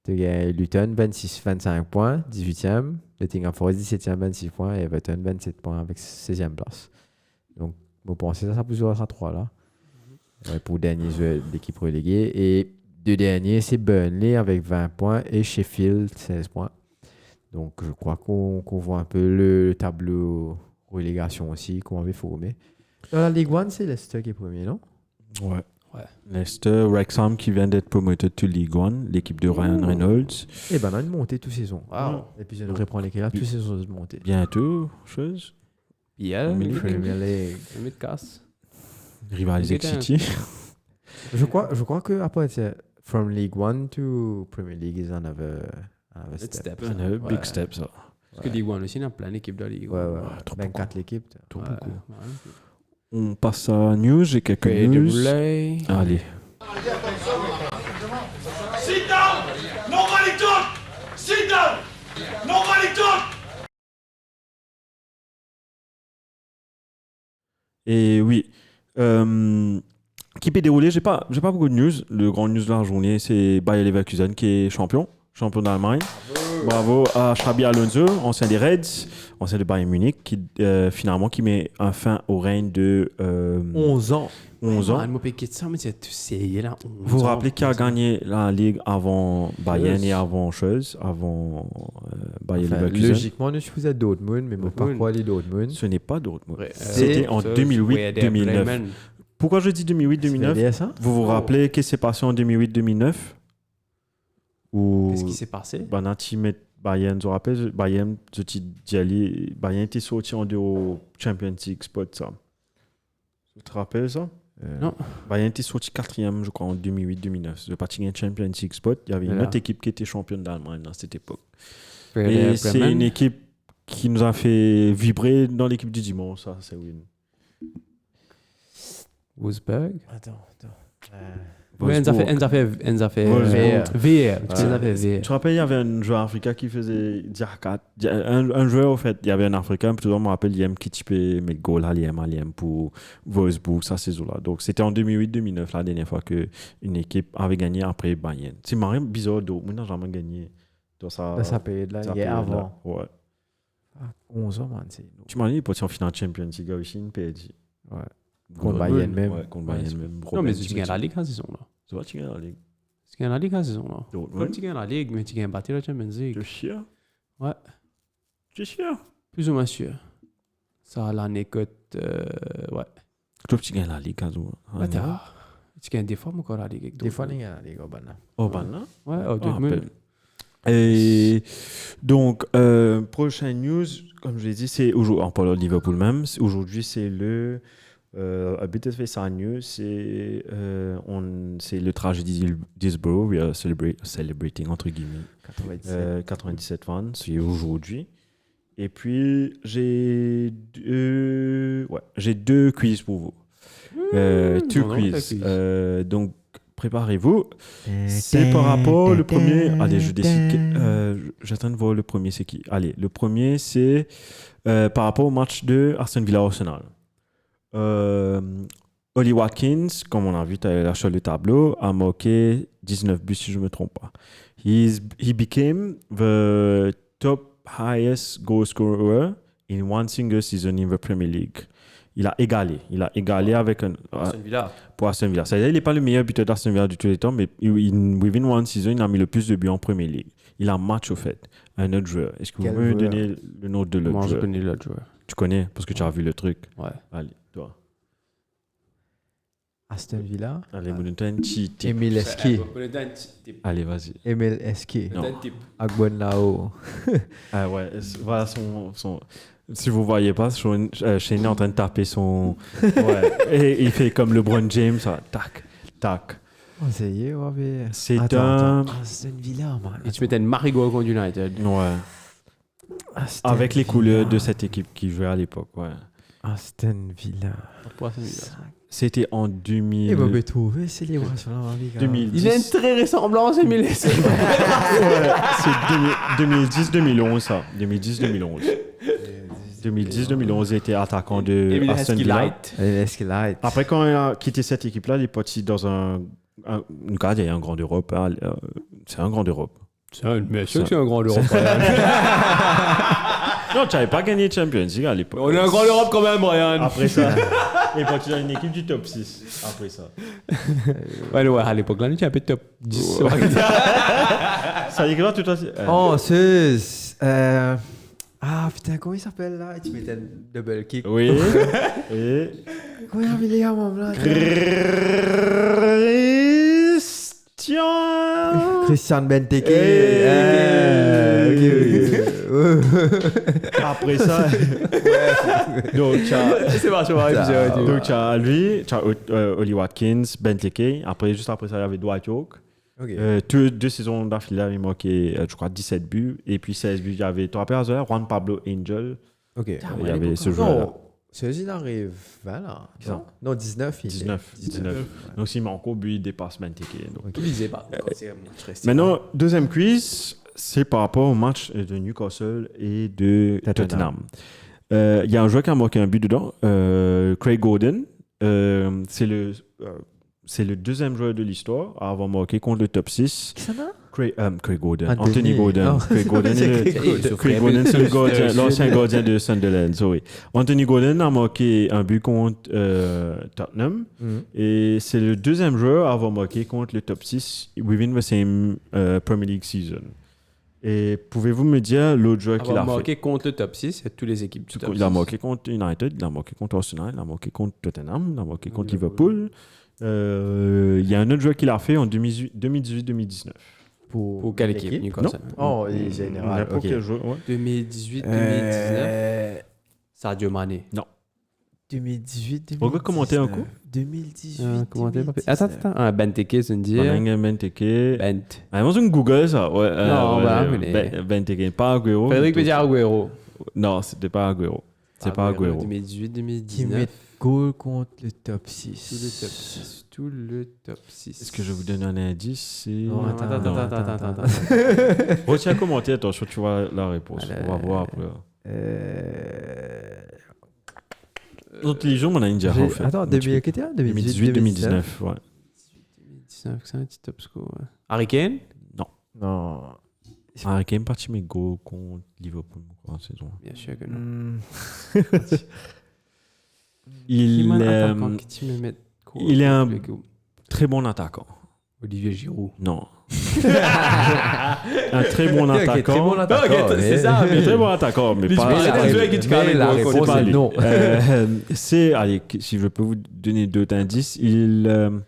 Tu as Luton, 25 points, 18e. Nottingham Forest, 17e, 26 points. Et Everton, 27 points avec 16e place. Donc, vous pensez que ça peut jouer à 3 là. Pour le dernier jeu d'équipe reléguée. Et deux derniers, c'est Burnley avec 20 points et Sheffield, 16 points. Donc, je crois qu'on voit un peu le tableau relégation aussi, qu'on avait formé. Dans la Ligue 1, c'est Leicester qui est premier, non? Ouais. Leicester, Wrexham qui vient d'être promoted to League 1, l'équipe de Ryan Reynolds. Et ben, on a une montée toute saison. Wow. Et puis, je devrais prendre l'équipe là, toute saison de montée. Bientôt, chose. Premier League. casse. Rivaliser avec City. Je crois que après, c'est from League 1 to Premier League is another step. Un big step, ça. Parce que Ligue 1 aussi, il y a plein d'équipes de Ligue 1. Ouais. 24 l'équipe. Trop beaucoup. On passe à news, j'ai quelques news. Allez. Sit down! Nobody talk! Sit down! Nobody talk! Et oui. Qui peut dérouler, j'ai pas beaucoup de news. Le grand news de la journée, c'est Bayer Leverkusen qui est champion. champion d'Allemagne. Bravo à Xabi Alonso, ancien des Reds, ancien de Bayern Munich, qui finalement qui met un fin au règne de 11 ans. 11 ans. Vous vous rappelez qui a gagné la Ligue avant Bayern et avant Chose, avant Bayern Leverkusen? Logiquement, je faisais Dortmund, mais pas quoi les Dortmund. Ce n'est pas Dortmund. C'était en 2008-2009. Pourquoi je dis 2008-2009? Vous vous rappelez qu'est-ce qui s'est passé en 2008-2009? Qu'est-ce qui s'est passé? Banati met Bayern, je rappelle, Bayern était sorti en dehors Champions League spot, ça. Tu te rappelles ça? Non. Bayern était sorti 4e, je crois, en 2008-2009. Je parti un Champions League spot. Il y avait une autre équipe qui était championne d'Allemagne à cette époque. Et c'est une équipe qui nous a fait vibrer dans l'équipe du dimanche, ça, c'est win. Wolfsburg? Attends. Oui, on a fait VR. Tu te rappelles, il y avait un joueur africain qui faisait Diarkat. Un joueur, en fait, il y avait un africain, tout le monde me rappelle, il aime qui typait mettre goal à l'IM pour Wolfsburg, ça, ces jours-là. Donc, c'était en 2008-2009, la dernière fois qu'une équipe avait gagné après Bayern. C'est marrant, bizarre, Dortmund n'a jamais gagné dans sa période-là, il y a avant. Ouais. 11 ans, man. Tu m'as dit, il est parti en finale Champions League aussi, une PSG. Ouais. Contre Bayern même. Ouais, contre Bayern même. Non, mais tu gagnes la Ligue à saison là. Tu vois, tu gagnes la Ligue. Tu gagnes la Ligue à saison là. Dortmund. Tu gagnes la Ligue, mais tu gagnes battu la Champions League. Tu es sûr? Ouais. Tu es sûr? Plus ou moins sûr. Ça a l'année que. Ouais. Toi, tu gagnes la Ligue à saison. Attends. Tu gagnes des fois encore la Ligue. Des fois, il y a la Ligue au Bana. Au Bana? Ouais, au Dortmund. Et donc, prochaine news, comme je l'ai dit, c'est aujourd'hui, en parlant de Liverpool même, aujourd'hui c'est le a bit of sa news, c'est le tragédie d'Hillsborough, we are celebrating entre guillemets 97 fans, c'est aujourd'hui. Et puis j'ai deux quiz pour vous. Deux quiz. Donc préparez-vous. C'est par rapport le premier. Allez, je décide. J'attends de voir le premier, c'est qui. Allez, le premier, c'est par rapport au match de Aston Villa Arsenal. Ollie Watkins, comme on a vu sur le tableau, a marqué 19 buts si je ne me trompe pas. He became the top highest goal scorer in one single season in the Premier League. Il a égalé avec un Aston Villa. Pour Aston Villa. C'est-à-dire il n'est pas le meilleur buteur d'Aston Villa de tous les temps, mais within one season, il a mis le plus de buts en Premier League. Il a match au fait un autre joueur. Est-ce que vous pouvez me donner le nom de l'autre joueur? Moi, je connais l'autre joueur. Tu connais parce que tu as vu le truc. Ouais. Allez, toi. Aston Villa. Allez, vous donnez un petit tip. Emile Eski. Allez, vas-y. Emile Eski. Non. Agbon Lao. Ah ouais, voilà son... Si vous voyez pas, Shane est en train de taper son... Ouais. Et il fait comme LeBron James, ça. Tac, tac. C'est un... Aston Villa, man. Et tu mettais une Marigot contre United. Ouais. Aston avec les Villa. couleurs de cette équipe qui jouait à l'époque, ouais. Aston Villa. Pourquoi Aston Villa? C'était en 2000... Et vous trouver célébration là, 2010. Il a une très ressemblance, Emile. Ouais, c'est 2010-2011, ça. 2010-2011. 2010-2011, il était attaquant de Aston Villa. Après, quand il a quitté cette équipe-là, il est parti dans un cadre, il y a un grand Europe. Hein, c'est un grand Europe. C'est un grand Europe. Non, tu n'avais pas gagné Champions League à l'époque. On est un grand Europe quand même, Brian. Après ça, il est parti dans une équipe du top 6. Après ça. Ouais, à l'époque, là, il était un peu top 10. Ça y est, tout à fait. Oh, c'est... Ah putain, comment il s'appelle là? Tu mettais un double kick. Oui. Et... Comment il est à mon là? Christian Benteke. Après ça... Donc, c'est vachement vrai. Donc, tu as lui, tu as Ollie Watkins, Benteke. Après, juste après ça, il y avait Dwight York. Deux saisons d'affilée, il manquait, je crois, 17 buts. Et puis 16 buts, il y avait, tu te rappelles, Juan Pablo Angel. Il y avait ce joueur-là. Celui-ci, il arrive 20 là. Non, 19. 19. Donc, s'il manque au but, il dépasse Benteke. Il disait pas. Maintenant, deuxième quiz, c'est par rapport au match de Newcastle et de Tottenham. Il y a un joueur qui a marqué un but dedans, Craig Gordon. C'est le deuxième joueur de l'histoire à avoir marqué contre le top 6. Qui ça va? Craig Gordon. Anthony Gordon. Craig Gordon, c'est l'ancien gardien de Sunderland. Sorry. Anthony Gordon a marqué un but contre Tottenham. Et c'est le deuxième joueur à avoir marqué contre le top 6 within the same Premier League season. Et pouvez-vous me dire l'autre joueur qu'il a marqué contre le top 6, c'est toutes les équipes du top 6. Il a marqué contre United, il a marqué contre Arsenal, il a marqué contre Tottenham, il a marqué contre Liverpool. Il y a un autre joueur qu'il a fait en 2018-2019. Pour quelle équipe, Newcastle? Oh, général. Pour quel joueur? 2018-2019. Sadio Mané. Non. 2018-2019. On peut commenter un coup? 2018-2019. Attends. Benteke, c'est dire. Benteke. Bent. Ah, moi, c'est une Google, ça. Ouais, non, Benteke. Pas Agüero. Frédéric peut dire Agüero. Non, c'était pas Agüero. C'est pas Agüero. 2018-2019. Goal contre le top 6. Tout le top 6. Est-ce que je vous donne un indice? Non, attends. Retiens commenter, attention, tu vois la réponse. On va voir après. Intelligent, on a une déjà en fait. Attends, 2018-2019, ouais. 2019, c'est un petit top score. Ouais. Harry Kane? Non. Harry Kane parti mes goals contre Liverpool en saison. Bien sûr que non. Il est un très bon attaquant. Olivier Giroud. Non. Un très bon attaquant. C'est ça. Un très bon attaquant, mais pas. La réponse est non. C'est, allez, si je peux vous donner d'autres indices, il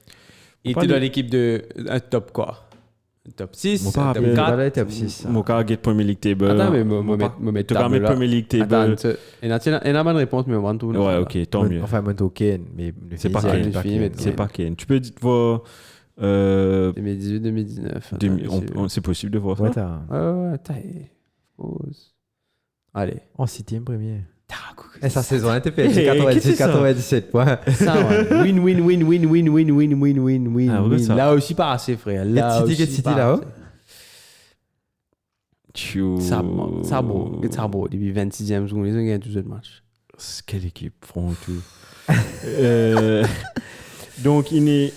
était dans l'équipe de un top quoi? Top 6, top 4. Top 6. Moka get Premier League table. Attends, mais moi tu vas mettre Premier League table. Attends, il y a une bonne réponse, mais on va tout. Ouais, ok, tant mieux. Enfin, moi, Kane, mais c'est pas Kane. C'est pas Kane. Tu peux voir. 2018-2019. C'est possible de voir ça. Ouais, allez. En 6e premier. Et sa saison a été payée 96-97 points. Ça, win. Là aussi, pas assez, frère. Là aussi, City là-haut. Ça beau. Depuis 26e seconde, ils ont gagné tous les matchs. Quelle équipe, franchement. Donc, il est.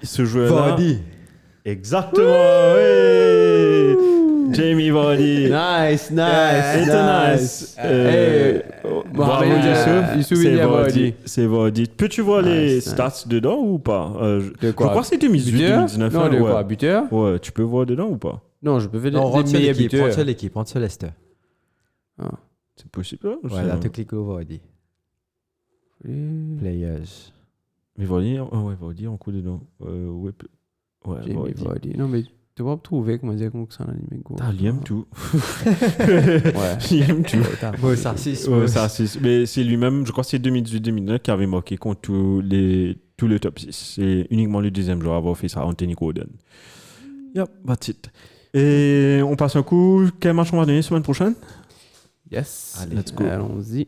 Ce joueur-là. Vardy. Exactement, oui. Jamie Vardy. Nice. C'est Vardy. Peux-tu voir les stats dedans ou pas? Je crois que c'est 2018-2019. Non, de quoi? Buteur? Ouais, tu peux voir dedans ou pas? Non, je peux faire des meilleurs buteurs. Rentre sur Leicester. C'est possible, là? Ouais, là, tu cliques au Vardy. Players. Mais Vardy, Vardy en coup dedans. Jamie Vardy. Non, mais tu vas trouver comment dire comment ça l'anime go. Il aime tout. Ouais. Il aime tout. Ça 6. Mais c'est lui-même, je crois que c'est 2018-2019 qui avait marqué contre tout le top 6. C'est uniquement le deuxième joueur à avoir fait ça, Anthony Gordon. Yep, that's it. Et on passe un coup. Quel match on va donner semaine prochaine? Yes. Allez, let's go. Allons-y.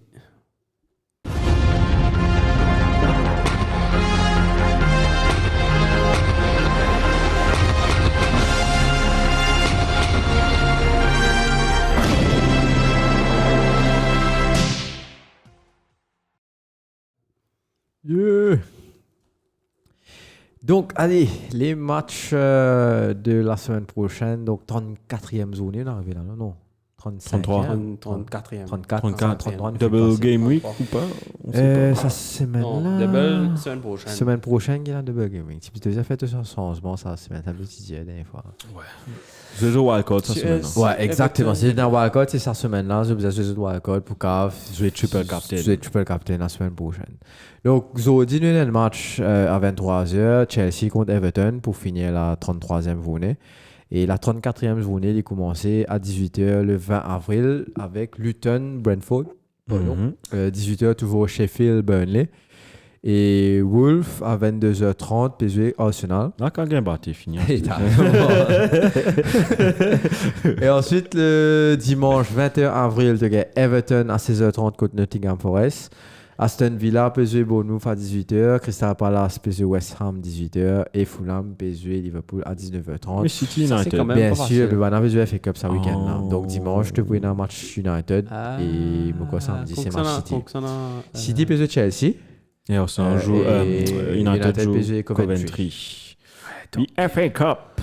Yeah. Donc, allez, les matchs de la semaine prochaine. Donc, 34e zone, on est arrivé là, non? 34e. 34. Double game week ou pas? Ça, semaine-là. Double semaine prochaine. Semaine prochaine, il y a un double game week. Tu peux déjà faire tout ça changement, ça, semaine, t'as vu, tu disais la dernière fois. Ouais. Je joue wildcard cette semaine. Ouais, exactement. Si j'ai un wildcard, c'est cette semaine-là. Je vais jouer wildcard pour CAF. Je vais triple captain la semaine prochaine. Donc, aujourd'hui, nous avons un match à 23h, Chelsea contre Everton pour finir la 33e journée. Et la 34e journée, il a commencé à 18h le 20 avril avec Luton, Brentford. 18h, toujours Sheffield, Burnley. Et Wolves à 22h30, PSV, Arsenal. Là, quand il est fini. Et ensuite, le dimanche 21 avril, tu as Everton à 16h30 contre Nottingham Forest. Aston Villa, PSV Bournemouth à 18h. Crystal Palace, PSV West Ham 18h. Et Fulham, PSV Liverpool à 19h30. Mais City United. Bien sûr, le Banner PSV FA Cup ce week-end. Donc dimanche, tu peux un match United. Et pourquoi samedi, c'est match City. City, PSV Chelsea. Et on joue United joue PSV Coventry. The FA Cup.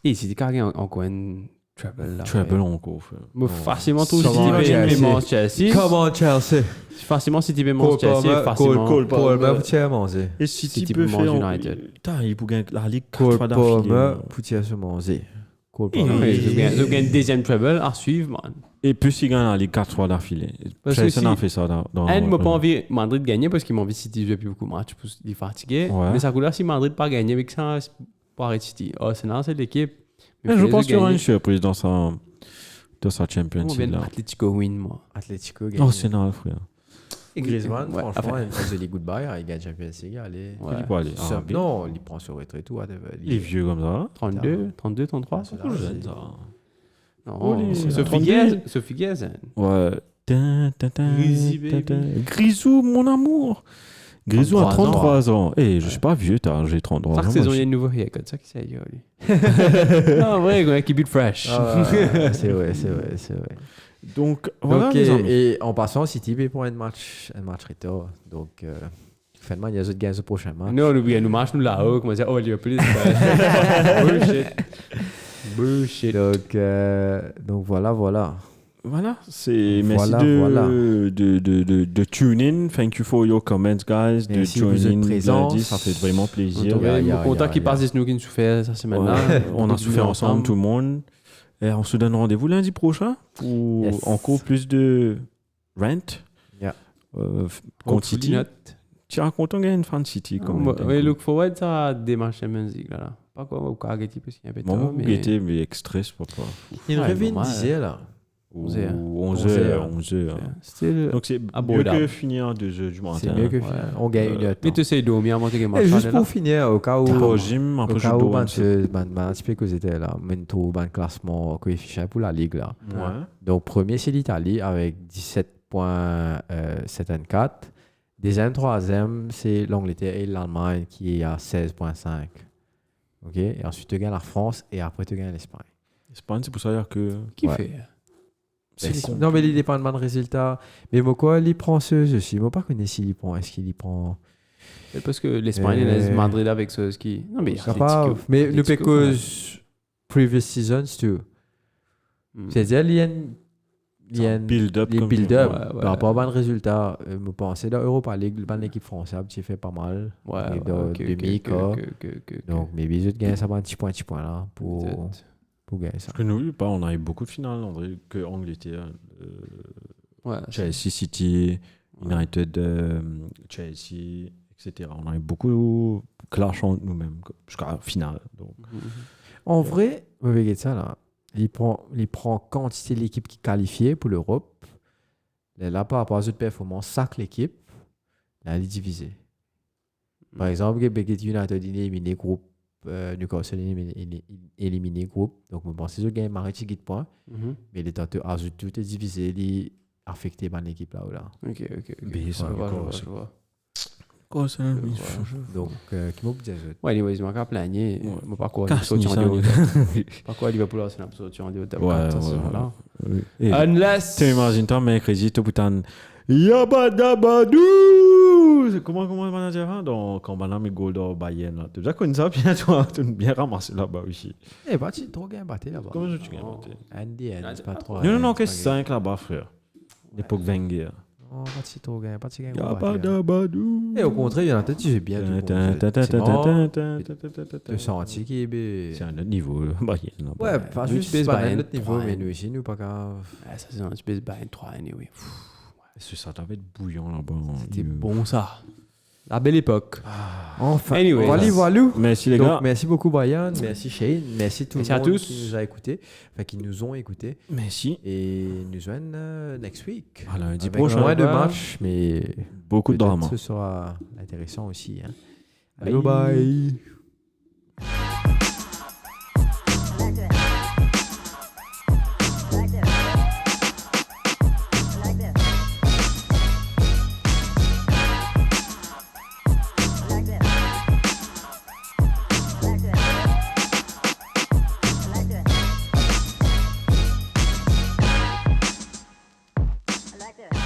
Et City qui a gagné encore une treble là. Treble encore. Facilement tout City mange Chelsea. Comment Chelsea? Facilement City mange Chelsea. Facilement. Paul Chelsea manger. Et City peut faire United. Il peut gagner la Ligue 4 fois d'affilée. Pour Chelsea manger. Ils ont gagné une deuxième treble à suivre, man. Et plus ils gagnent la Ligue 4 fois d'affilée. Chelsea n'a fait ça dans. Elle m'a pas envie Madrid gagner parce qu'ils m'ont envie City jouer plus beaucoup de matchs parce qu'il est fatigué. Mais ça coûte si Madrid pas gagner avec ça pour arrêter City. Arsenal c'est l'équipe. Mais je pense qu'il y aura une surprise dans sa Champions League. Atletico win moi. Atletico gagne. Arsenal frère. Et Griezmann, franchement, il fait des goodbye, il gagne Champions League, allez. Il peut aller. Non, il prend sur retraite tout. Il est vieux comme ça. 32, 33. C'est trop jeune ça. Non, Sophie Gazen. Ouais. Grisou, mon amour. Grisou a 33 ans. Eh, je suis pas vieux, j'ai 33 ans. Chaque saison, il y a une nouvelle haircut. C'est ça qui c'est, non, vrai, il keep it fresh. C'est vrai. Donc, voilà. Et en passant, City pour un match retard. Donc, finalement, il y a d'autres gains prochainement. Non, nous marchons là-haut. Comment dire, oh, Liverpool, bullshit. Donc, voilà. Voilà, merci de tune in. Thank you for your comments, guys. De join in lundi, ça fait vraiment plaisir. Le contact qui passe des snooks qui nous souffert, ça c'est maintenant. On a souffert ensemble, tout le monde. Et on se donne rendez-vous lundi prochain pour encore plus de rent. Contre City. Tu es content qu'il y ait une fan City. Oui, look forward à démarcher musique là. Pas quoi, au cas parce qu'il y a un peu de temps. Mais extrait, c'est pas. Il revient disait là. 11h. Donc c'est mieux que finir à 2h du matin. C'est mieux que finir. On gagne une heure. Mais tu sais dormir avant que match. Juste pour finir, au cas où. Au gym, après je dois. Un petit peu que c'était là. Mento, un classement coefficient pour la Ligue là. Donc premier c'est l'Italie avec 17.74. Deuxième, troisième c'est l'Angleterre et l'Allemagne qui est à 16.5. Ok. Et ensuite tu gagnes la France et après tu gagnes l'Espagne. L'Espagne c'est pour ça que. Qui fait? Non, mais il dépend de résultat. Mais moi, il prend ce aussi. Moi, pas connais s'il prend. Est-ce qu'il y prend. Parce que l'Espagne, elle Madrid avec ce ski. Non, mais mais le because previous seasons, too. C'est-à-dire, il y a un build-up. Par rapport à un résultat, je pense que dans l'Europa League, l'équipe française, tu fait pas mal. Donc, mais les autres gagnent ça un petit point là pour gagner ça. Parce que nous, on a eu beaucoup de finales, André, que Angleterre, Chelsea, City, United, Chelsea, etc. On a eu beaucoup de clash entre nous-mêmes jusqu'à la finale. Donc. En vrai, vous voyez ça là. Il prend quantité de l'équipe qui est qualifiée pour l'Europe. Là, par rapport à cette performance, sac l'équipe, là, elle est divisée. Par exemple, United éliminé groupe, Newcastle éliminé groupe. Donc, je pense que c'est un marché qui points. Mais les tâtes ajoute tout est divisé, il est affecté par l'équipe là ou là. Ok. Mais ça, je vois. Donc, qui m'a dit ça? Ouais, anyways, je m'en capte l'année. Je pas quoi. Pas quoi, Liverpool, c'est une absorption en déo. Unless. Tu imagines, toi, mercredi, tu putain. Yabadabadou! Comment on va dire ça? Donc, quand on a mis goal dans Bayern, là. Tu as déjà connu ça, puis tu as bien ramassé là-bas aussi. Eh, bah, tu as trop bien battu là-bas. Comment tu as battu? Andy, c'est pas trop. Non, que 5 là-bas, frère. L'époque Wenger. Oh, pas si trop gain, pas si gain. Yabadabadou! Et au contraire, il y en a peut-être qui j'ai bien tout. Tu sens qui est. C'est un autre niveau, Bayern. Ouais, pas juste pas un autre niveau, mais nous ici, nous pas grave. Ça, c'est un petit peu Bayern 3 anyway. C'est ça, t'avais être bouillant là-bas. C'était bon ça. La belle époque. Enfin, anyway, voilà. Merci les gars. Donc, merci beaucoup Brian, merci Shane, merci tout le monde tous qui nous a écoutés, enfin qui nous ont écoutés. Merci. Et nous joignent next week. À lundi avec prochain. Moins de matchs, mais beaucoup de drama. Ce sera intéressant aussi. Hein. Bye. like that.